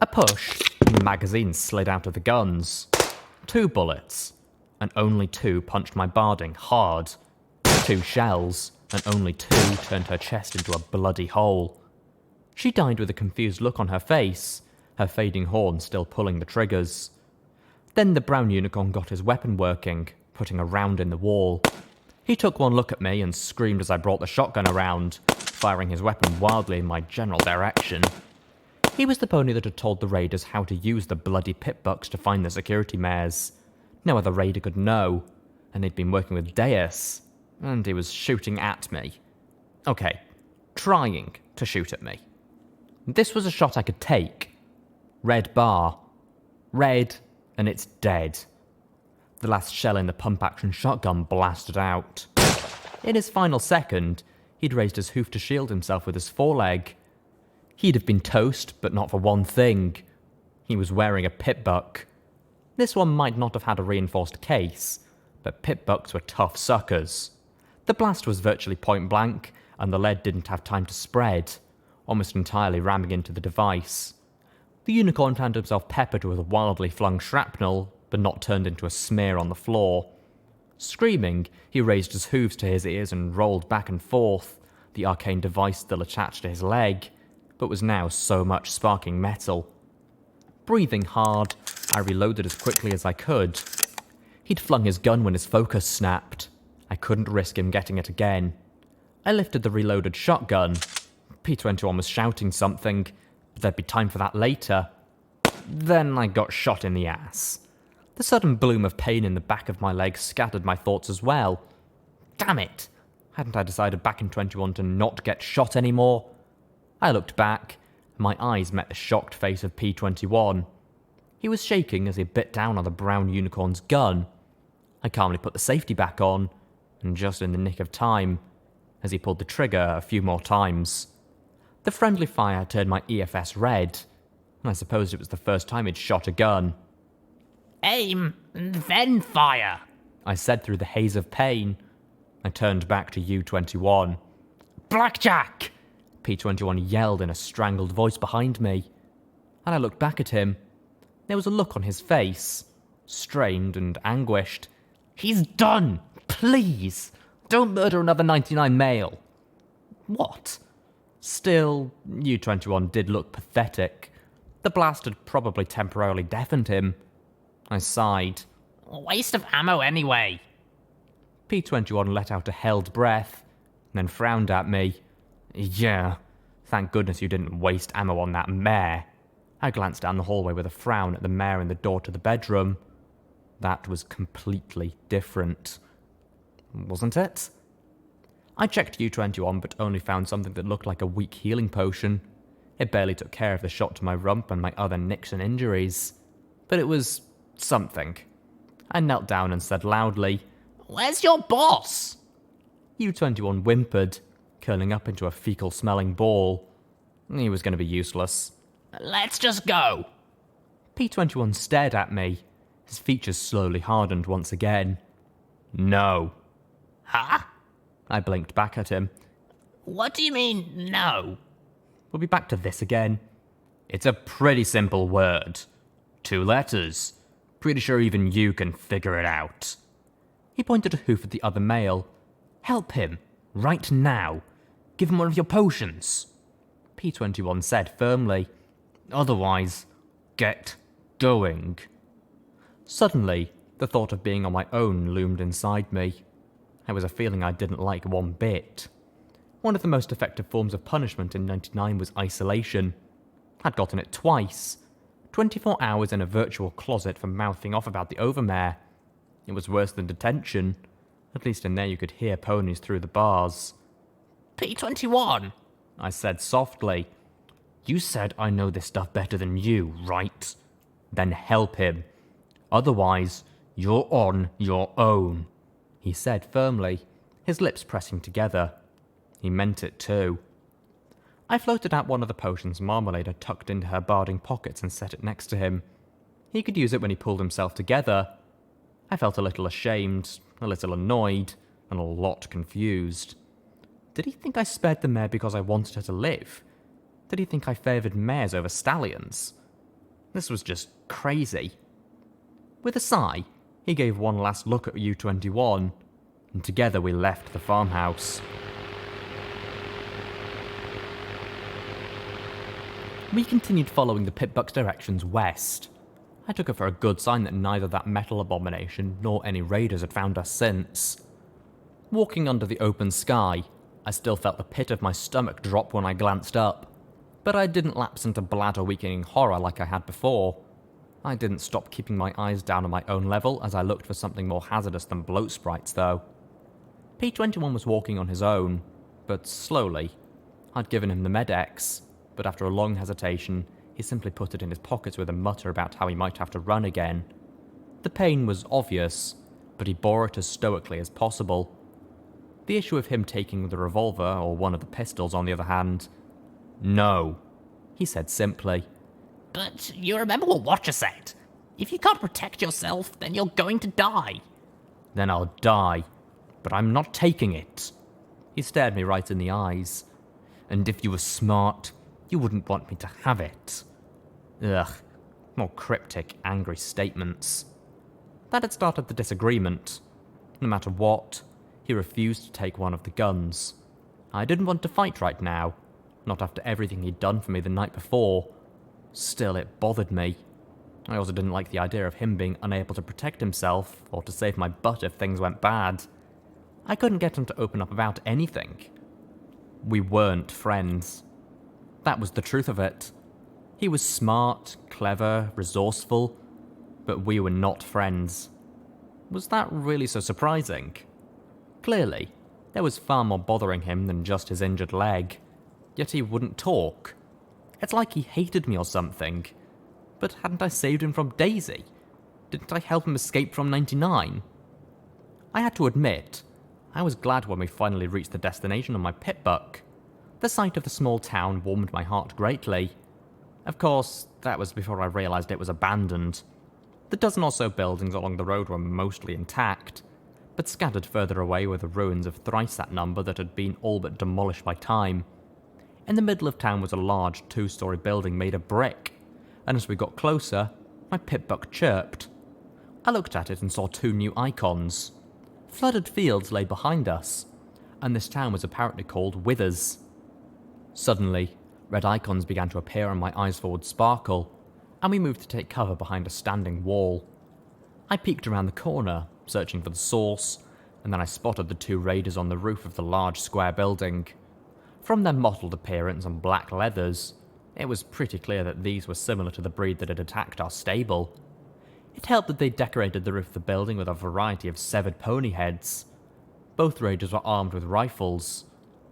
A push, and the magazine slid out of the guns. 2 bullets, and only 2 punched my barding hard. 2 shells, and only 2 turned her chest into a bloody hole. She died with a confused look on her face, her fading horn still pulling the triggers. Then the brown unicorn got his weapon working, putting a round in the wall. He took one look at me and screamed as I brought the shotgun around, firing his weapon wildly in my general direction. He was the pony that had told the raiders how to use the bloody pip-bucks to find the security mares. No other raider could know, and he'd been working with Deus, and he was shooting at me. Okay, trying to shoot at me. This was a shot I could take. Red bar. Red, and it's dead. The last shell in the pump-action shotgun blasted out. In his final second, he'd raised his hoof to shield himself with his foreleg. He'd have been toast, but not for one thing. He was wearing a pip-buck. This one might not have had a reinforced case, but pip-bucks were tough suckers. The blast was virtually point-blank, and the lead didn't have time to spread, almost entirely ramming into the device. The unicorn found himself peppered with wildly flung shrapnel, but not turned into a smear on the floor. Screaming, he raised his hooves to his ears and rolled back and forth, the arcane device still attached to his leg, but was now so much sparking metal. Breathing hard, I reloaded as quickly as I could. He'd flung his gun when his focus snapped. I couldn't risk him getting it again. I lifted the reloaded shotgun. P-21 was shouting something, but there'd be time for that later. Then I got shot in the ass. The sudden bloom of pain in the back of my leg scattered my thoughts as well. Damn it! Hadn't I decided back in 21 to not get shot anymore? I looked back, and my eyes met the shocked face of P-21. He was shaking as he bit down on the brown unicorn's gun. I calmly put the safety back on, and just in the nick of time, as he pulled the trigger a few more times. The friendly fire turned my EFS red, and I suppose it was the first time he'd shot a gun. Aim, and then fire, I said through the haze of pain. I turned back to U-21. Blackjack! P-21 yelled in a strangled voice behind me, and I looked back at him. There was a look on his face, strained and anguished. He's done! Please! Don't murder another 99 male! What? Still, U-21 did look pathetic. The blast had probably temporarily deafened him. I sighed. Waste of ammo anyway. P-21 let out a held breath, and then frowned at me. Yeah, thank goodness you didn't waste ammo on that mare. I glanced down the hallway with a frown at the mare and the door to the bedroom. That was completely different. Wasn't it? I checked U-21 but only found something that looked like a weak healing potion. It barely took care of the shot to my rump and my other nicks and injuries. But it was something. I knelt down and said loudly, Where's your boss? U-21 whimpered, curling up into a fecal-smelling ball. He was going to be useless. Let's just go. P-21 stared at me. His features slowly hardened once again. No. Huh? I blinked back at him. What do you mean, no? We'll be back to this again. It's a pretty simple word. 2 letters. Pretty sure even you can figure it out. He pointed a hoof at the other male. Help him. Right now. Give him one of your potions. P21 said firmly. Otherwise, get going. Suddenly, the thought of being on my own loomed inside me. It was a feeling I didn't like one bit. One of the most effective forms of punishment in 99 was isolation. I'd gotten it twice. 24 hours in a virtual closet for mouthing off about the overmare. It was worse than detention. At least in there you could hear ponies through the bars. P21, I said softly. You said I know this stuff better than you, right? Then help him. Otherwise, you're on your own, he said firmly, his lips pressing together. He meant it too. I floated out one of the potions Marmalade had tucked into her barding pockets and set it next to him. He could use it when he pulled himself together. I felt a little ashamed, a little annoyed, and a lot confused. Did he think I spared the mare because I wanted her to live? Did he think I favoured mares over stallions? This was just crazy. With a sigh, he gave one last look at U21, and together we left the farmhouse. We continued following the pitbuck's directions west. I took it for a good sign that neither that metal abomination nor any raiders had found us since. Walking under the open sky, I still felt the pit of my stomach drop when I glanced up, but I didn't lapse into bladder-weakening horror like I had before. I didn't stop keeping my eyes down on my own level as I looked for something more hazardous than bloat sprites, though. P21 was walking on his own, but slowly. I'd given him the Med-X, but after a long hesitation, he simply put it in his pockets with a mutter about how he might have to run again. The pain was obvious, but he bore it as stoically as possible. The issue of him taking the revolver or one of the pistols, on the other hand, no, he said simply. but you remember what Watcher said? If you can't protect yourself, then you're going to die. Then I'll die, but I'm not taking it. He stared me right in the eyes. And if you were smart, you wouldn't want me to have it. Ugh, more cryptic, angry statements. That had started the disagreement. No matter what, he refused to take one of the guns. I didn't want to fight right now, not after everything he'd done for me the night before. Still, it bothered me. I also didn't like the idea of him being unable to protect himself, or to save my butt if things went bad. I couldn't get him to open up about anything. We weren't friends. That was the truth of it. He was smart, clever, resourceful, but we were not friends. Was that really so surprising? Clearly, there was far more bothering him than just his injured leg, yet he wouldn't talk. It's like he hated me or something. But hadn't I saved him from Daisy? Didn't I help him escape from 99? I had to admit, I was glad when we finally reached the destination on my pitbuck. The sight of the small town warmed my heart greatly. Of course, that was before I realised it was abandoned. The dozen or so buildings along the road were mostly intact, but scattered further away were the ruins of thrice that number that had been all but demolished by time. In the middle of town was a large two-storey building made of brick, and as we got closer, my pitbuck chirped. I looked at it and saw two new icons. Flooded fields lay behind us, and this town was apparently called Withers. Suddenly, red icons began to appear and my eyes would sparkle, and we moved to take cover behind a standing wall. I peeked around the corner, searching for the source, and then I spotted the two raiders on the roof of the large square building. From their mottled appearance and black leathers, it was pretty clear that these were similar to the breed that had attacked our stable. It helped that they decorated the roof of the building with a variety of severed pony heads. Both raiders were armed with rifles.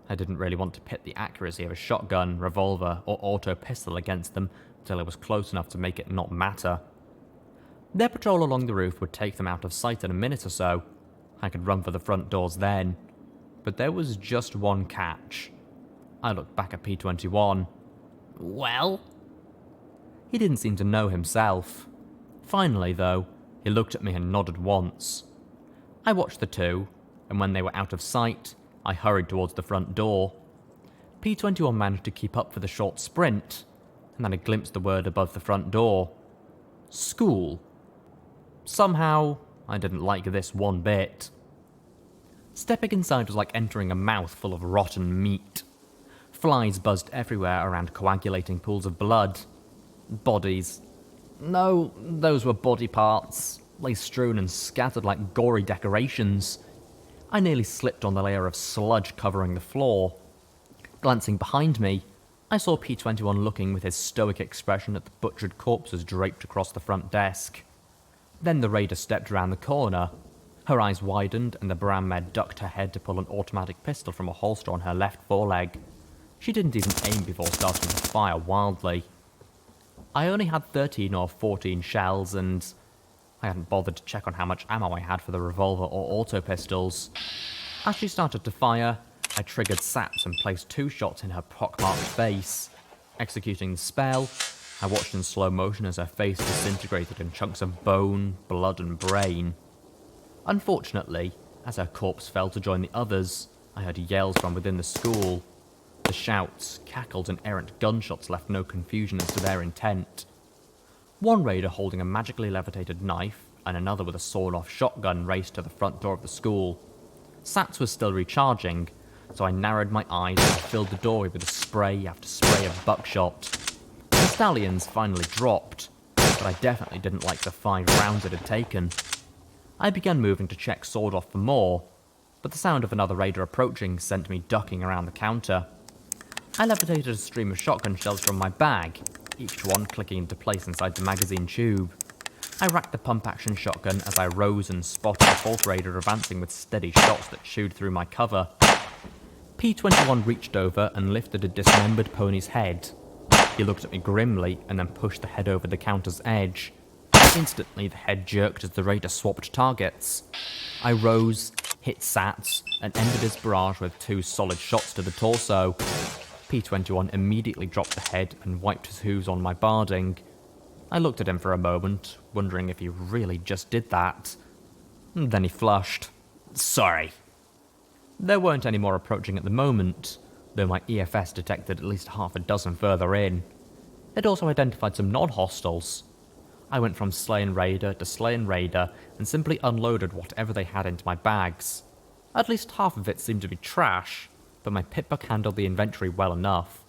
I didn't really want to pit the accuracy of a shotgun, revolver, or auto pistol against them until it was close enough to make it not matter. Their patrol along the roof would take them out of sight in a minute or so. I could run for the front doors then. But there was just one catch. I looked back at P21. Well? He didn't seem to know himself. Finally, though, he looked at me and nodded once. I watched the two, and when they were out of sight, I hurried towards the front door. P21 managed to keep up for the short sprint, and then I glimpsed the word above the front door. School. Somehow, I didn't like this one bit. Stepping inside was like entering a mouth full of rotten meat. Flies buzzed everywhere around coagulating pools of blood. Bodies. No, those were body parts, lay strewn and scattered like gory decorations. I nearly slipped on the layer of sludge covering the floor. Glancing behind me, I saw P21 looking with his stoic expression at the butchered corpses draped across the front desk. Then the raider stepped around the corner. Her eyes widened and the brown mare ducked her head to pull an automatic pistol from a holster on her left foreleg. She didn't even aim before starting to fire wildly. I only had 13 or 14 shells, and I hadn't bothered to check on how much ammo I had for the revolver or auto pistols. As she started to fire, I triggered SAPs and placed 2 shots in her pockmarked face. Executing the spell, I watched in slow motion as her face disintegrated in chunks of bone, blood and brain. Unfortunately, as her corpse fell to join the others, I heard yells from within the school. The shouts, cackles and errant gunshots left no confusion as to their intent. One raider holding a magically levitated knife and another with a sawn-off shotgun raced to the front door of the school. SATS was still recharging, so I narrowed my eyes and filled the doorway with spray after spray of buckshot. The stallions finally dropped, but I definitely didn't like the 5 rounds it had taken. I began moving to check Sword Off for more, but the sound of another raider approaching sent me ducking around the counter. I levitated a stream of shotgun shells from my bag, each one clicking into place inside the magazine tube. I racked the pump-action shotgun as I rose and spotted a 4th raider advancing with steady shots that chewed through my cover. P21 reached over and lifted a dismembered pony's head. He looked at me grimly and then pushed the head over the counter's edge. Instantly, the head jerked as the raider swapped targets. I rose, hit SATS, and ended his barrage with 2 solid shots to the torso. P21 immediately dropped the head and wiped his hooves on my barding. I looked at him for a moment, wondering if he really just did that. Then he flushed. Sorry. There weren't any more approaching at the moment, though my EFS detected at least half a dozen further in. It also identified some non-hostiles. I went from slain raider to slain raider and simply unloaded whatever they had into my bags. At least half of it seemed to be trash, but my pitbook handled the inventory well enough.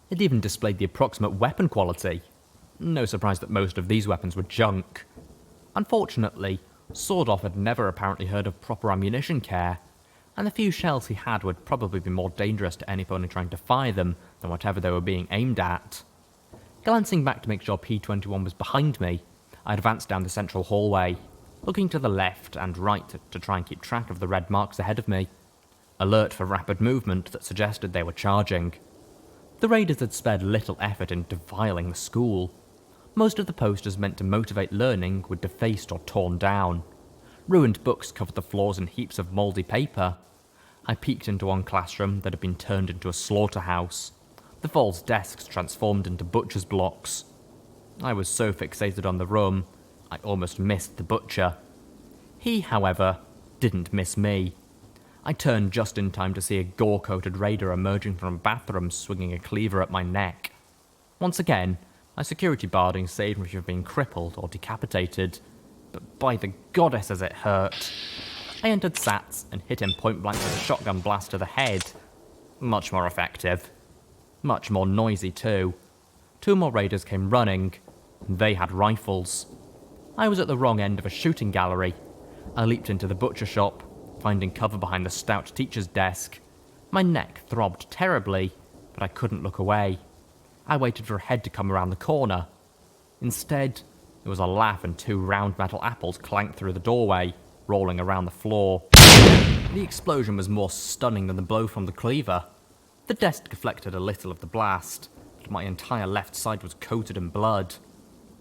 It even displayed the approximate weapon quality. No surprise that most of these weapons were junk. Unfortunately, Sword Off had never apparently heard of proper ammunition care, and the few shells he had would probably be more dangerous to any pony trying to fire them than whatever they were being aimed at. Glancing back to make sure P21 was behind me, I advanced down the central hallway, looking to the left and right to try and keep track of the red marks ahead of me. Alert for rapid movement that suggested they were charging. The raiders had spared little effort in defiling the school. Most of the posters meant to motivate learning were defaced or torn down. Ruined books covered the floors in heaps of mouldy paper. I peeked into one classroom that had been turned into a slaughterhouse. The false desks transformed into butcher's blocks. I was so fixated on the room, I almost missed the butcher. He, however, didn't miss me. I turned just in time to see a gore-coated raider emerging from a bathroom swinging a cleaver at my neck. Once again, my security barding saved me from being crippled or decapitated, but by the goddesses it hurt. I entered SATS and hit him point blank with a shotgun blast to the head. Much more effective. Much more noisy too. 2 more raiders came running, and they had rifles. I was at the wrong end of a shooting gallery. I leaped into the butcher shop, finding cover behind the stout teacher's desk. My neck throbbed terribly, but I couldn't look away. I waited for a head to come around the corner. Instead, there was a laugh and 2 round metal apples clanked through the doorway, rolling around the floor. The explosion was more stunning than the blow from the cleaver. The desk deflected a little of the blast, but my entire left side was coated in blood.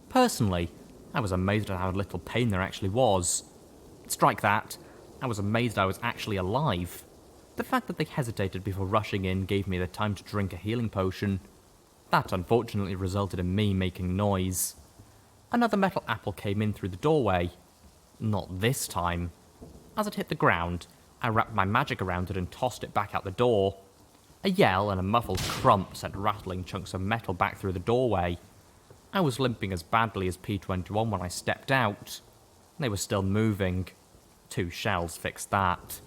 Personally, I was amazed at how little pain there actually was. Strike that, I was amazed I was actually alive. The fact that they hesitated before rushing in gave me the time to drink a healing potion. That unfortunately resulted in me making noise. Another metal apple came in through the doorway. Not this time. As it hit the ground, I wrapped my magic around it and tossed it back out the door. A yell and a muffled crump sent rattling chunks of metal back through the doorway. I was limping as badly as P21 when I stepped out. They were still moving. 2 shells fixed that.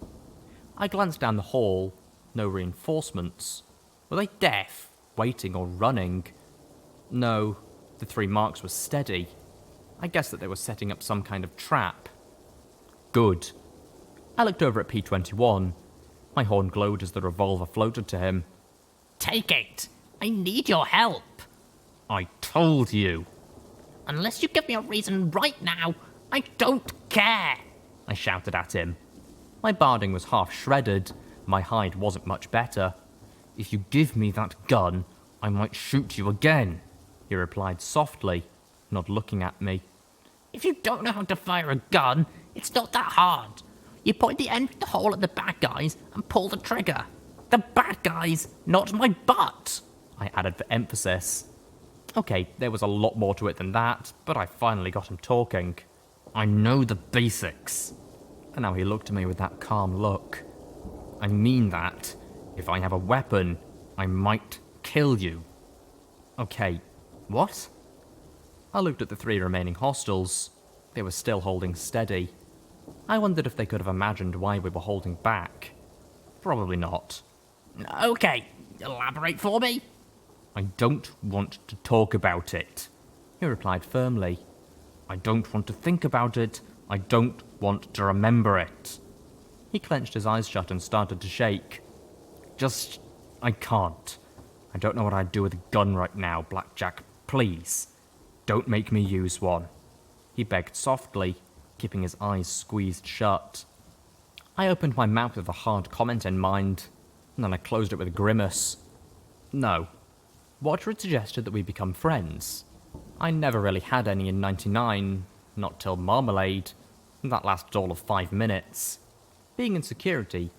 I glanced down the hall. No reinforcements. Were they deaf, waiting, or running? No, the 3 marks were steady. I guessed that they were setting up some kind of trap. Good. I looked over at P21. My horn glowed as the revolver floated to him. Take it. I need your help. I told you. Unless you give me a reason right now, I don't care. I shouted at him. My barding was half shredded. My hide wasn't much better. If you give me that gun, I might shoot you again, he replied softly, not looking at me. If you don't know how to fire a gun, it's not that hard. You point the end of the hole at the bad guys and pull the trigger. The bad guys, not my butt, I added for emphasis. Okay, there was a lot more to it than that, but I finally got him talking. I know the basics. And now he looked at me with that calm look. I mean that. If I have a weapon, I might kill you. Okay, what? I looked at the 3 remaining hostiles. They were still holding steady. I wondered if they could have imagined why we were holding back. Probably not. Okay, elaborate for me. I don't want to talk about it, he replied firmly. I don't want to think about it. I don't want to remember it. He clenched his eyes shut and started to shake. I can't. I don't know what I'd do with a gun right now, Blackjack. Please, don't make me use one. He begged softly, keeping his eyes squeezed shut. I opened my mouth with a hard comment in mind, and then I closed it with a grimace. No. Watcher had suggested that we become friends. I never really had any in 99, not till Marmalade, and that lasted all of 5 minutes. Being in security,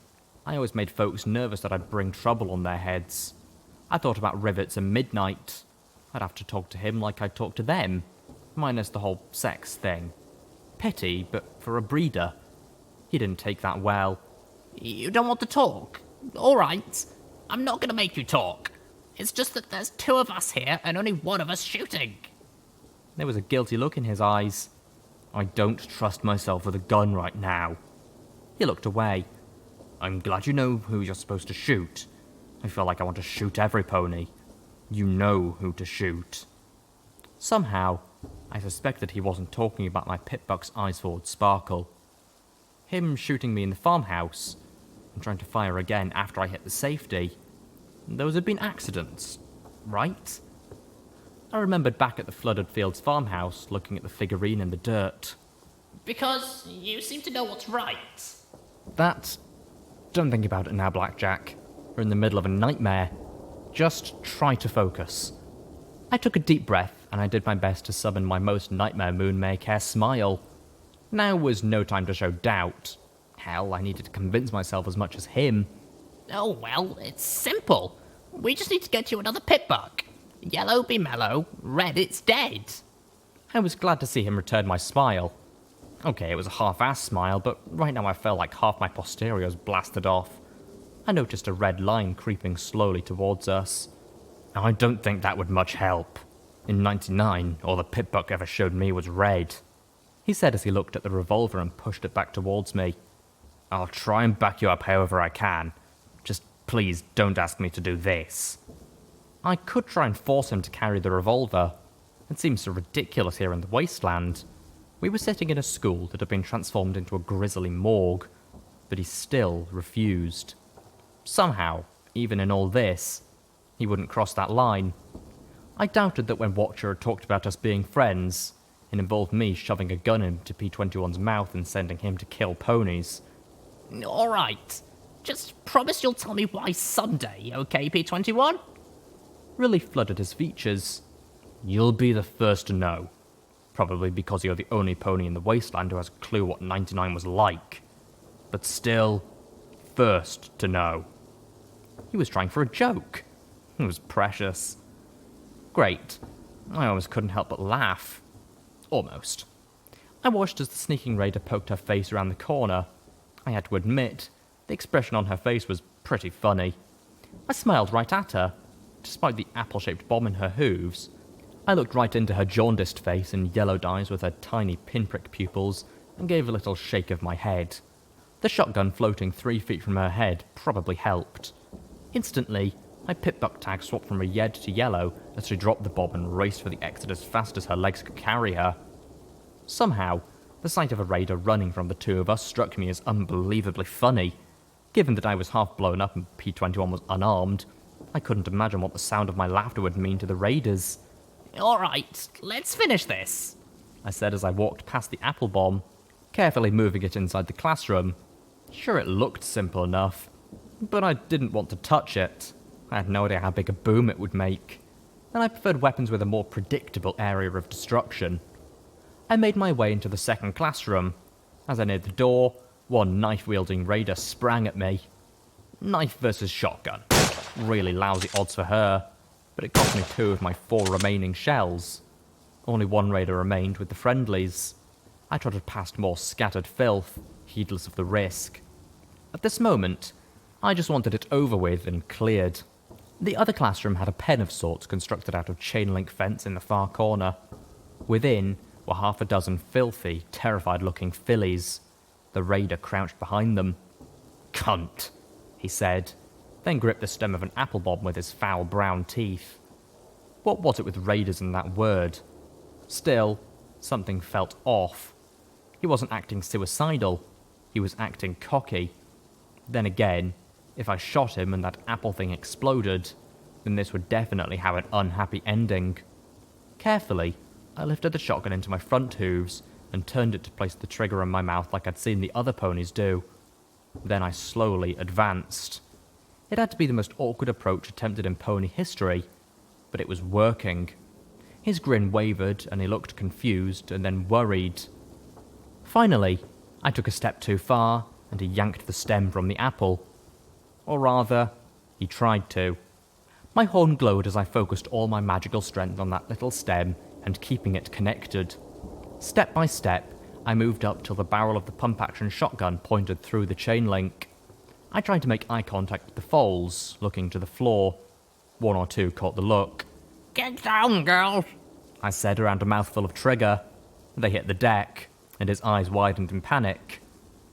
I always made folks nervous that I'd bring trouble on their heads. I thought about Rivets and Midnight. I'd have to talk to him like I'd talk to them, minus the whole sex thing. Pity, but for a breeder. He didn't take that well. You don't want to talk? Alright, I'm not going to make you talk. It's just that there's 2 of us here and only 1 of us shooting. There was a guilty look in his eyes. I don't trust myself with a gun right now. He looked away. I'm glad you know who you're supposed to shoot. I feel like I want to shoot every pony. You know who to shoot. Somehow, I suspected he wasn't talking about my Pitbuck's eyes forward sparkle. Him shooting me in the farmhouse, and trying to fire again after I hit the safety. Those had been accidents, right? I remembered back at the Flooded Fields farmhouse, looking at the figurine in the dirt. Because you seem to know what's right. Don't think about it now, Blackjack. We're in the middle of a nightmare. Just try to focus. I took a deep breath, and I did my best to summon my most nightmare Moonmaker smile. Now was no time to show doubt. Hell, I needed to convince myself as much as him. Oh well, it's simple. We just need to get you another Pitbuck. Yellow be mellow, red it's dead. I was glad to see him return my smile. Okay, it was a half-assed smile, but right now I felt like half my posterior was blasted off. I noticed a red line creeping slowly towards us. I don't think that would much help. In 99, all the Pitbuck ever showed me was red. He said as he looked at the revolver and pushed it back towards me. I'll try and back you up however I can. Just please don't ask me to do this. I could try and force him to carry the revolver. It seems so ridiculous here in the Wasteland. We were sitting in a school that had been transformed into a grisly morgue, but he still refused. Somehow, even in all this, he wouldn't cross that line. I doubted that when Watcher had talked about us being friends, it involved me shoving a gun into P21's mouth and sending him to kill ponies. Alright, just promise you'll tell me why someday, okay, P21? Relief flooded his features. You'll be the first to know. Probably because you're the only pony in the Wasteland who has a clue what 99 was like. But still, first to know. He was trying for a joke. It was precious. Great. I almost couldn't help but laugh. Almost. I watched as the sneaking raider poked her face around the corner. I had to admit, the expression on her face was pretty funny. I smiled right at her, despite the apple-shaped bomb in her hooves. I looked right into her jaundiced face and yellowed eyes with her tiny pinprick pupils and gave a little shake of my head. The shotgun floating 3 feet from her head probably helped. Instantly, My pip-buck tag swapped from red to yellow as she dropped the bob and raced for the exit as fast as her legs could carry her. Somehow, the sight of a raider running from the two of us struck me as unbelievably funny. Given that I was half blown up and P-21 was unarmed, I couldn't imagine what the sound of my laughter would mean to the raiders. Alright, let's finish this, I said as I walked past the apple bomb, carefully moving it inside the classroom. Sure, it looked simple enough, but I didn't want to touch it. I had no idea how big a boom it would make, and I preferred weapons with a more predictable area of destruction. I made my way into the second classroom. As I neared the door, one knife-wielding raider sprang at me. Knife versus shotgun. Really lousy odds for her, but it cost me 2 of my 4 remaining shells. Only one raider remained with the friendlies. I trotted past more scattered filth, heedless of the risk. At this moment, I just wanted it over with and cleared. The other classroom had a pen of sorts constructed out of chain-link fence in the far corner. Within were half a dozen filthy, terrified-looking fillies. The raider crouched behind them. "Cunt," he said, then gripped the stem of an apple bomb with his foul brown teeth. What was it with raiders and that word? Still, something felt off. He wasn't acting suicidal. He was acting cocky. Then again, if I shot him and that apple thing exploded, then this would definitely have an unhappy ending. Carefully, I lifted the shotgun into my front hooves and turned it to place the trigger in my mouth like I'd seen the other ponies do. Then I slowly advanced. It had to be the most awkward approach attempted in pony history, but it was working. His grin wavered and he looked confused and then worried. Finally, I took a step too far and he yanked the stem from the apple. Or rather, he tried to. My horn glowed as I focused all my magical strength on that little stem and keeping it connected. Step by step, I moved up till the barrel of the pump-action shotgun pointed through the chain link. I tried to make eye contact with the foals, looking to the floor. 1 or 2 caught the look. Get down, girl, I said around a mouthful of trigger. They hit the deck, and his eyes widened in panic.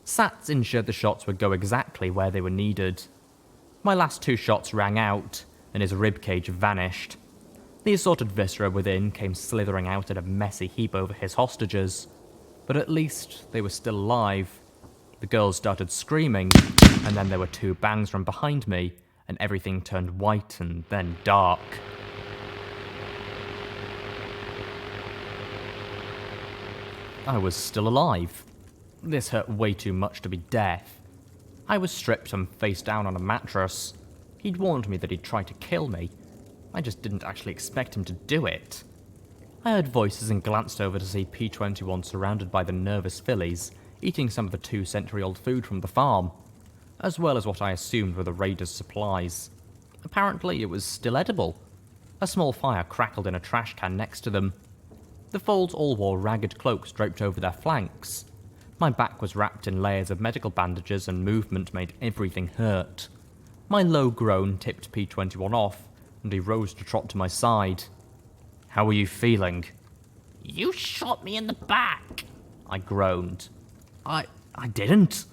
Sats ensured the shots would go exactly where they were needed. My last 2 shots rang out, and his ribcage vanished. The assorted viscera within came slithering out in a messy heap over his hostages, but at least they were still alive. The girls started screaming, and then there were 2 bangs from behind me, and everything turned white and then dark. I was still alive. This hurt way too much to be death. I was stripped and face down on a mattress. He'd warned me that he'd try to kill me. I just didn't actually expect him to do it. I heard voices and glanced over to see P-21 surrounded by the nervous fillies, eating some of the 2-century-old food from the farm, as well as what I assumed were the raiders' supplies. Apparently it was still edible. A small fire crackled in a trash can next to them. The foals all wore ragged cloaks draped over their flanks. My back was wrapped in layers of medical bandages and movement made everything hurt. My low groan tipped P-21 off, and he rose to trot to my side. "How are you feeling?" you shot me in the back. I groaned. I didn't,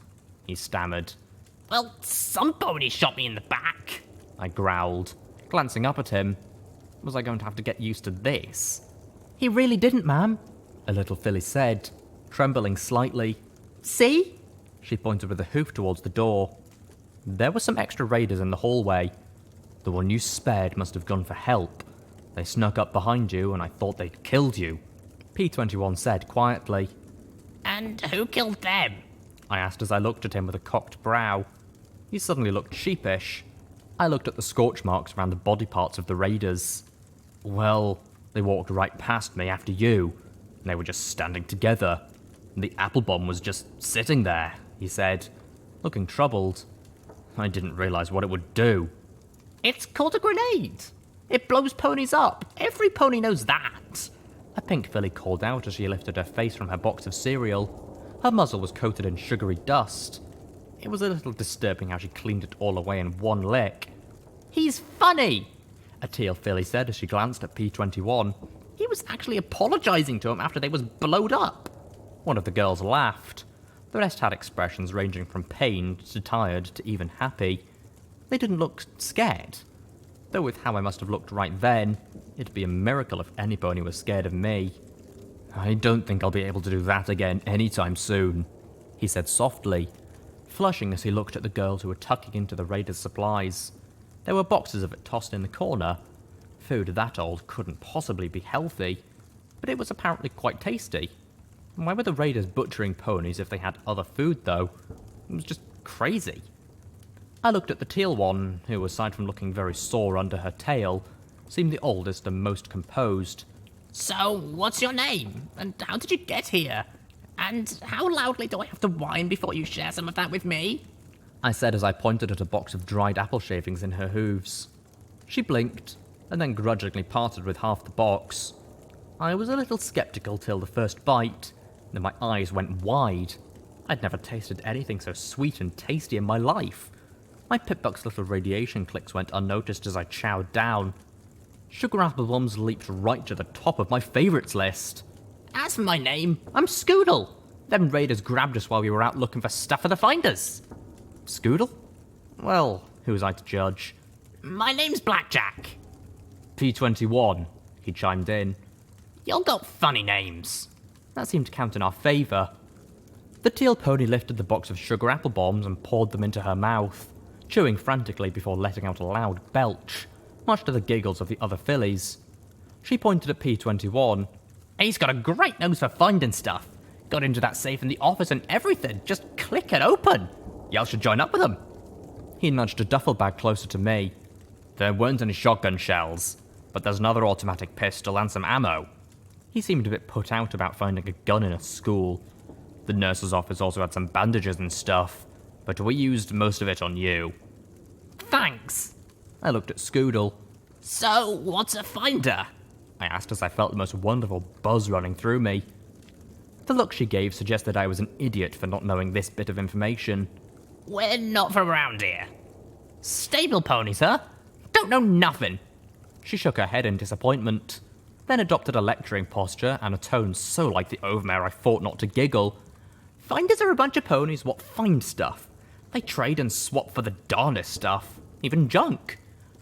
he stammered. Well, some pony shot me in the back. I growled, glancing up at him. Was I going to have to get used to this? "He really didn't, ma'am," a little filly said, trembling slightly. "See?" She pointed with a hoof towards the door. There were some extra raiders in the hallway. The one you spared must have gone for help. They snuck up behind you and I thought they'd killed you, P-21 said quietly. And who killed them? I asked as I looked at him with a cocked brow. He suddenly looked sheepish. I looked at the scorch marks around the body parts of the raiders. "Well, they walked right past me after you, and they were just standing together. The apple bomb was just sitting there," he said, looking troubled. "I didn't realize what it would do." It's called a grenade. It blows ponies up. Every pony knows that. A pink filly called out as she lifted her face from her box of cereal. Her muzzle was coated in sugary dust. It was a little disturbing how she cleaned it all away in one lick. He's funny, a teal filly said as she glanced at P-21. He was actually apologizing to him after they was blowed up. One of the girls laughed. The rest had expressions ranging from pained to tired to even happy. They didn't look scared. Though with how I must have looked right then, it'd be a miracle if any pony was scared of me. I don't think I'll be able to do that again anytime soon, he said softly, flushing as he looked at the girls who were tucking into the raiders' supplies. There were boxes of it tossed in the corner. Food that old couldn't possibly be healthy, but it was apparently quite tasty. Why were the raiders butchering ponies if they had other food, though? It was just crazy. I looked at the teal one, who, aside from looking very sore under her tail, seemed the oldest and most composed. So, what's your name? And how did you get here? And how loudly do I have to whine before you share some of that with me? I said as I pointed at a box of dried apple shavings in her hooves. She blinked, and then grudgingly parted with half the box. I was a little sceptical till the first bite, then my eyes went wide. I'd never tasted anything so sweet and tasty in my life. My Pip-Buck's little radiation clicks went unnoticed as I chowed down. Sugar apple bombs leaped right to the top of my favourites list. That's my name. I'm Scoodle. Them raiders grabbed us while we were out looking for stuff for the finders. Scoodle? Well, who was I to judge? My name's Blackjack. P21, he chimed in. Y'all got funny names. That seemed to count in our favour. The teal pony lifted the box of sugar apple bombs and poured them into her mouth, chewing frantically before letting out a loud belch, much to the giggles of the other fillies. She pointed at P21. He's got a great nose for finding stuff. Got into that safe in the office and everything. Just click it open. Y'all should join up with him. He nudged a duffel bag closer to me. There weren't any shotgun shells, but there's another automatic pistol and some ammo. He seemed a bit put out about finding a gun in a school. The nurse's office also had some bandages and stuff, but we used most of it on you. Thanks. I looked at Scoodle. So, what's a finder? I asked as I felt the most wonderful buzz running through me. The look she gave suggested I was an idiot for not knowing this bit of information. We're not from around here. Stable ponies, huh? Don't know nothing. She shook her head in disappointment, then adopted a lecturing posture and a tone so like the Overmare I fought not to giggle. Finders are a bunch of ponies what find stuff. They trade and swap for the darnest stuff, even junk.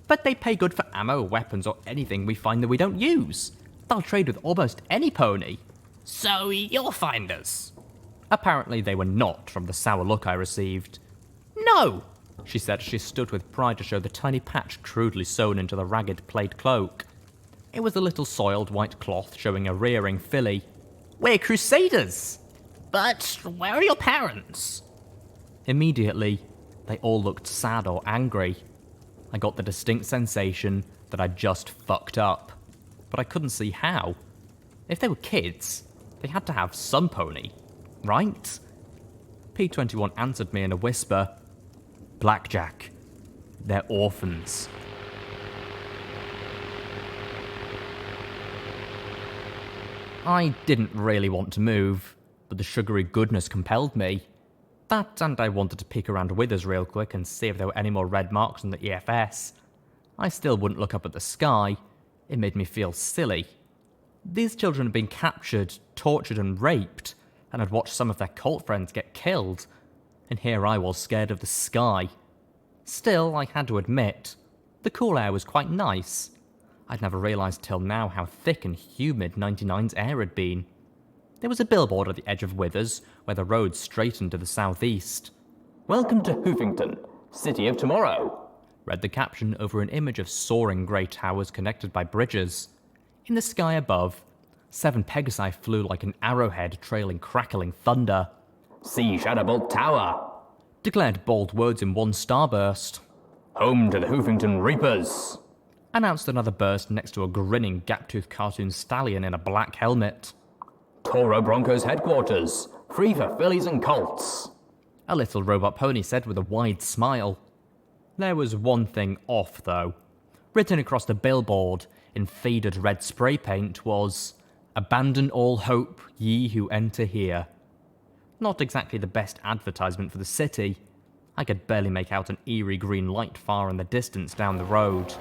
But they pay good for ammo, weapons, or anything we find that we don't use. They'll trade with almost any pony. So you're finders? Apparently they were not, from the sour look I received. No, she said as she stood with pride to show the tiny patch crudely sewn into the ragged plaid cloak. It was a little soiled white cloth showing a rearing filly. We're crusaders! But where are your parents? Immediately, they all looked sad or angry. I got the distinct sensation that I'd just fucked up, but I couldn't see how. If they were kids, they had to have some pony, right? P21 answered me in a whisper. Blackjack. They're orphans. I didn't really want to move, but the sugary goodness compelled me. That, and I wanted to peek around Withers real quick and see if there were any more red marks on the EFS. I still wouldn't look up at the sky. It made me feel silly. These children had been captured, tortured and raped, and had watched some of their cult friends get killed. And here I was scared of the sky. Still, I had to admit, the cool air was quite nice. I'd never realised till now how thick and humid 99's air had been. There was a billboard at the edge of Withers, where the road straightened to the southeast. Welcome to Hoofington, City of Tomorrow, read the caption over an image of soaring grey towers connected by bridges. In the sky above, 7 Pegasi flew like an arrowhead trailing crackling thunder. See Shadowbolt Tower, declared bold words in one starburst. Home to the Hoofington Reapers, announced another burst next to a grinning gap-toothed cartoon stallion in a black helmet. Toro Broncos headquarters, free for fillies and colts, a little robot pony said with a wide smile. There was one thing off, though. Written across the billboard in faded red spray paint was, "Abandon all hope, ye who enter here." Not exactly the best advertisement for the city. I could barely make out an eerie green light far in the distance down the road.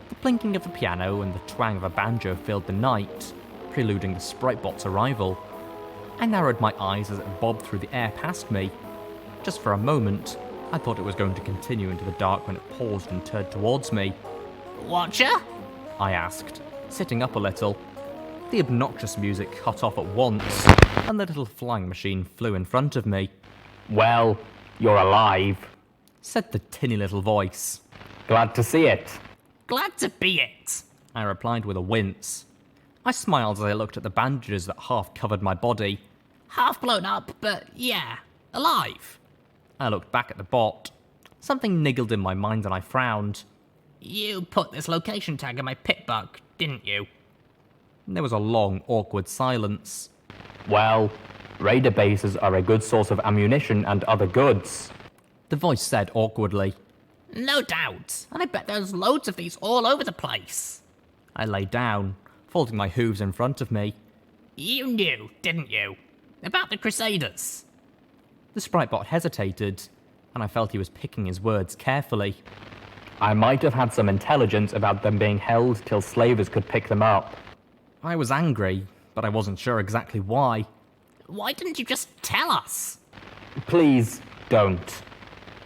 The plinking of a piano and the twang of a banjo filled the night, preluding the Spritebot's arrival. I narrowed my eyes as it bobbed through the air past me. Just for a moment, I thought it was going to continue into the dark when it paused and turned towards me. Watcher? I asked, sitting up a little. The obnoxious music cut off at once, and the little flying machine flew in front of me. Well, you're alive. Said the tinny little voice. Glad to see it. Glad to be it. I replied with a wince. I smiled as I looked at the bandages that half covered my body. Half blown up, but yeah, alive. I looked back at the bot. Something niggled in my mind and I frowned. You put this location tag on my pit bug, didn't you? There was a long, awkward silence. Well, raider bases are a good source of ammunition and other goods. The voice said awkwardly. No doubt. And I bet there's loads of these all over the place. I lay down, folding my hooves in front of me. You knew, didn't you? About the Crusaders. The sprite bot hesitated, and I felt he was picking his words carefully. I might have had some intelligence about them being held till slavers could pick them up. I was angry, but I wasn't sure exactly why. Why didn't you just tell us? Please, don't.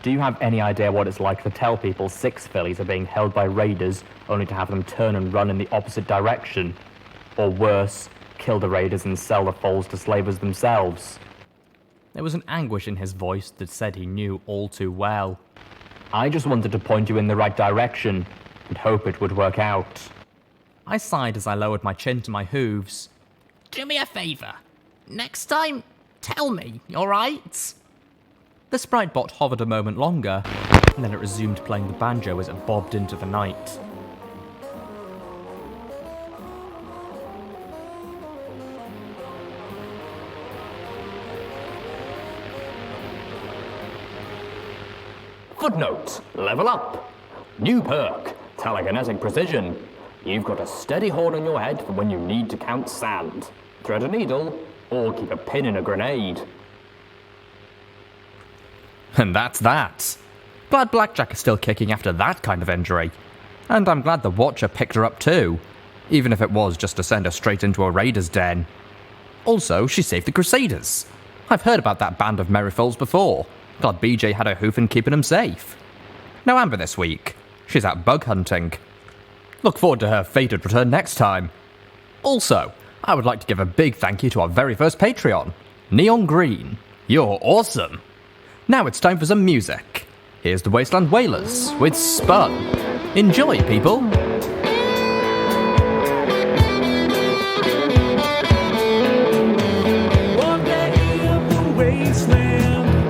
Do you have any idea what it's like to tell people 6 fillies are being held by raiders only to have them turn and run in the opposite direction? Or worse, kill the raiders and sell the foals to slavers themselves? There was an anguish in his voice that said he knew all too well. I just wanted to point you in the right direction and hope it would work out. I sighed as I lowered my chin to my hooves. Do me a favour. Next time, tell me, alright? The sprite bot hovered a moment longer, and then it resumed playing the banjo as it bobbed into the night. Footnote, level up. New perk, telekinetic precision. You've got a steady horn on your head for when you need to count sand, thread a needle, or keep a pin in a grenade. And that's that. Glad Blackjack is still kicking after that kind of injury. And I'm glad the Watcher picked her up too, even if it was just to send her straight into a raider's den. Also, she saved the Crusaders. I've heard about that band of merryfools before. Glad BJ had her hoof in keeping them safe. No Amber this week. She's out bug hunting. Look forward to her fated return next time. Also, I would like to give a big thank you to our very first Patreon, Neon Green. You're awesome. Now it's time for some music. Here's the Wasteland Wailers with Spun. Enjoy, people. One day in the wasteland,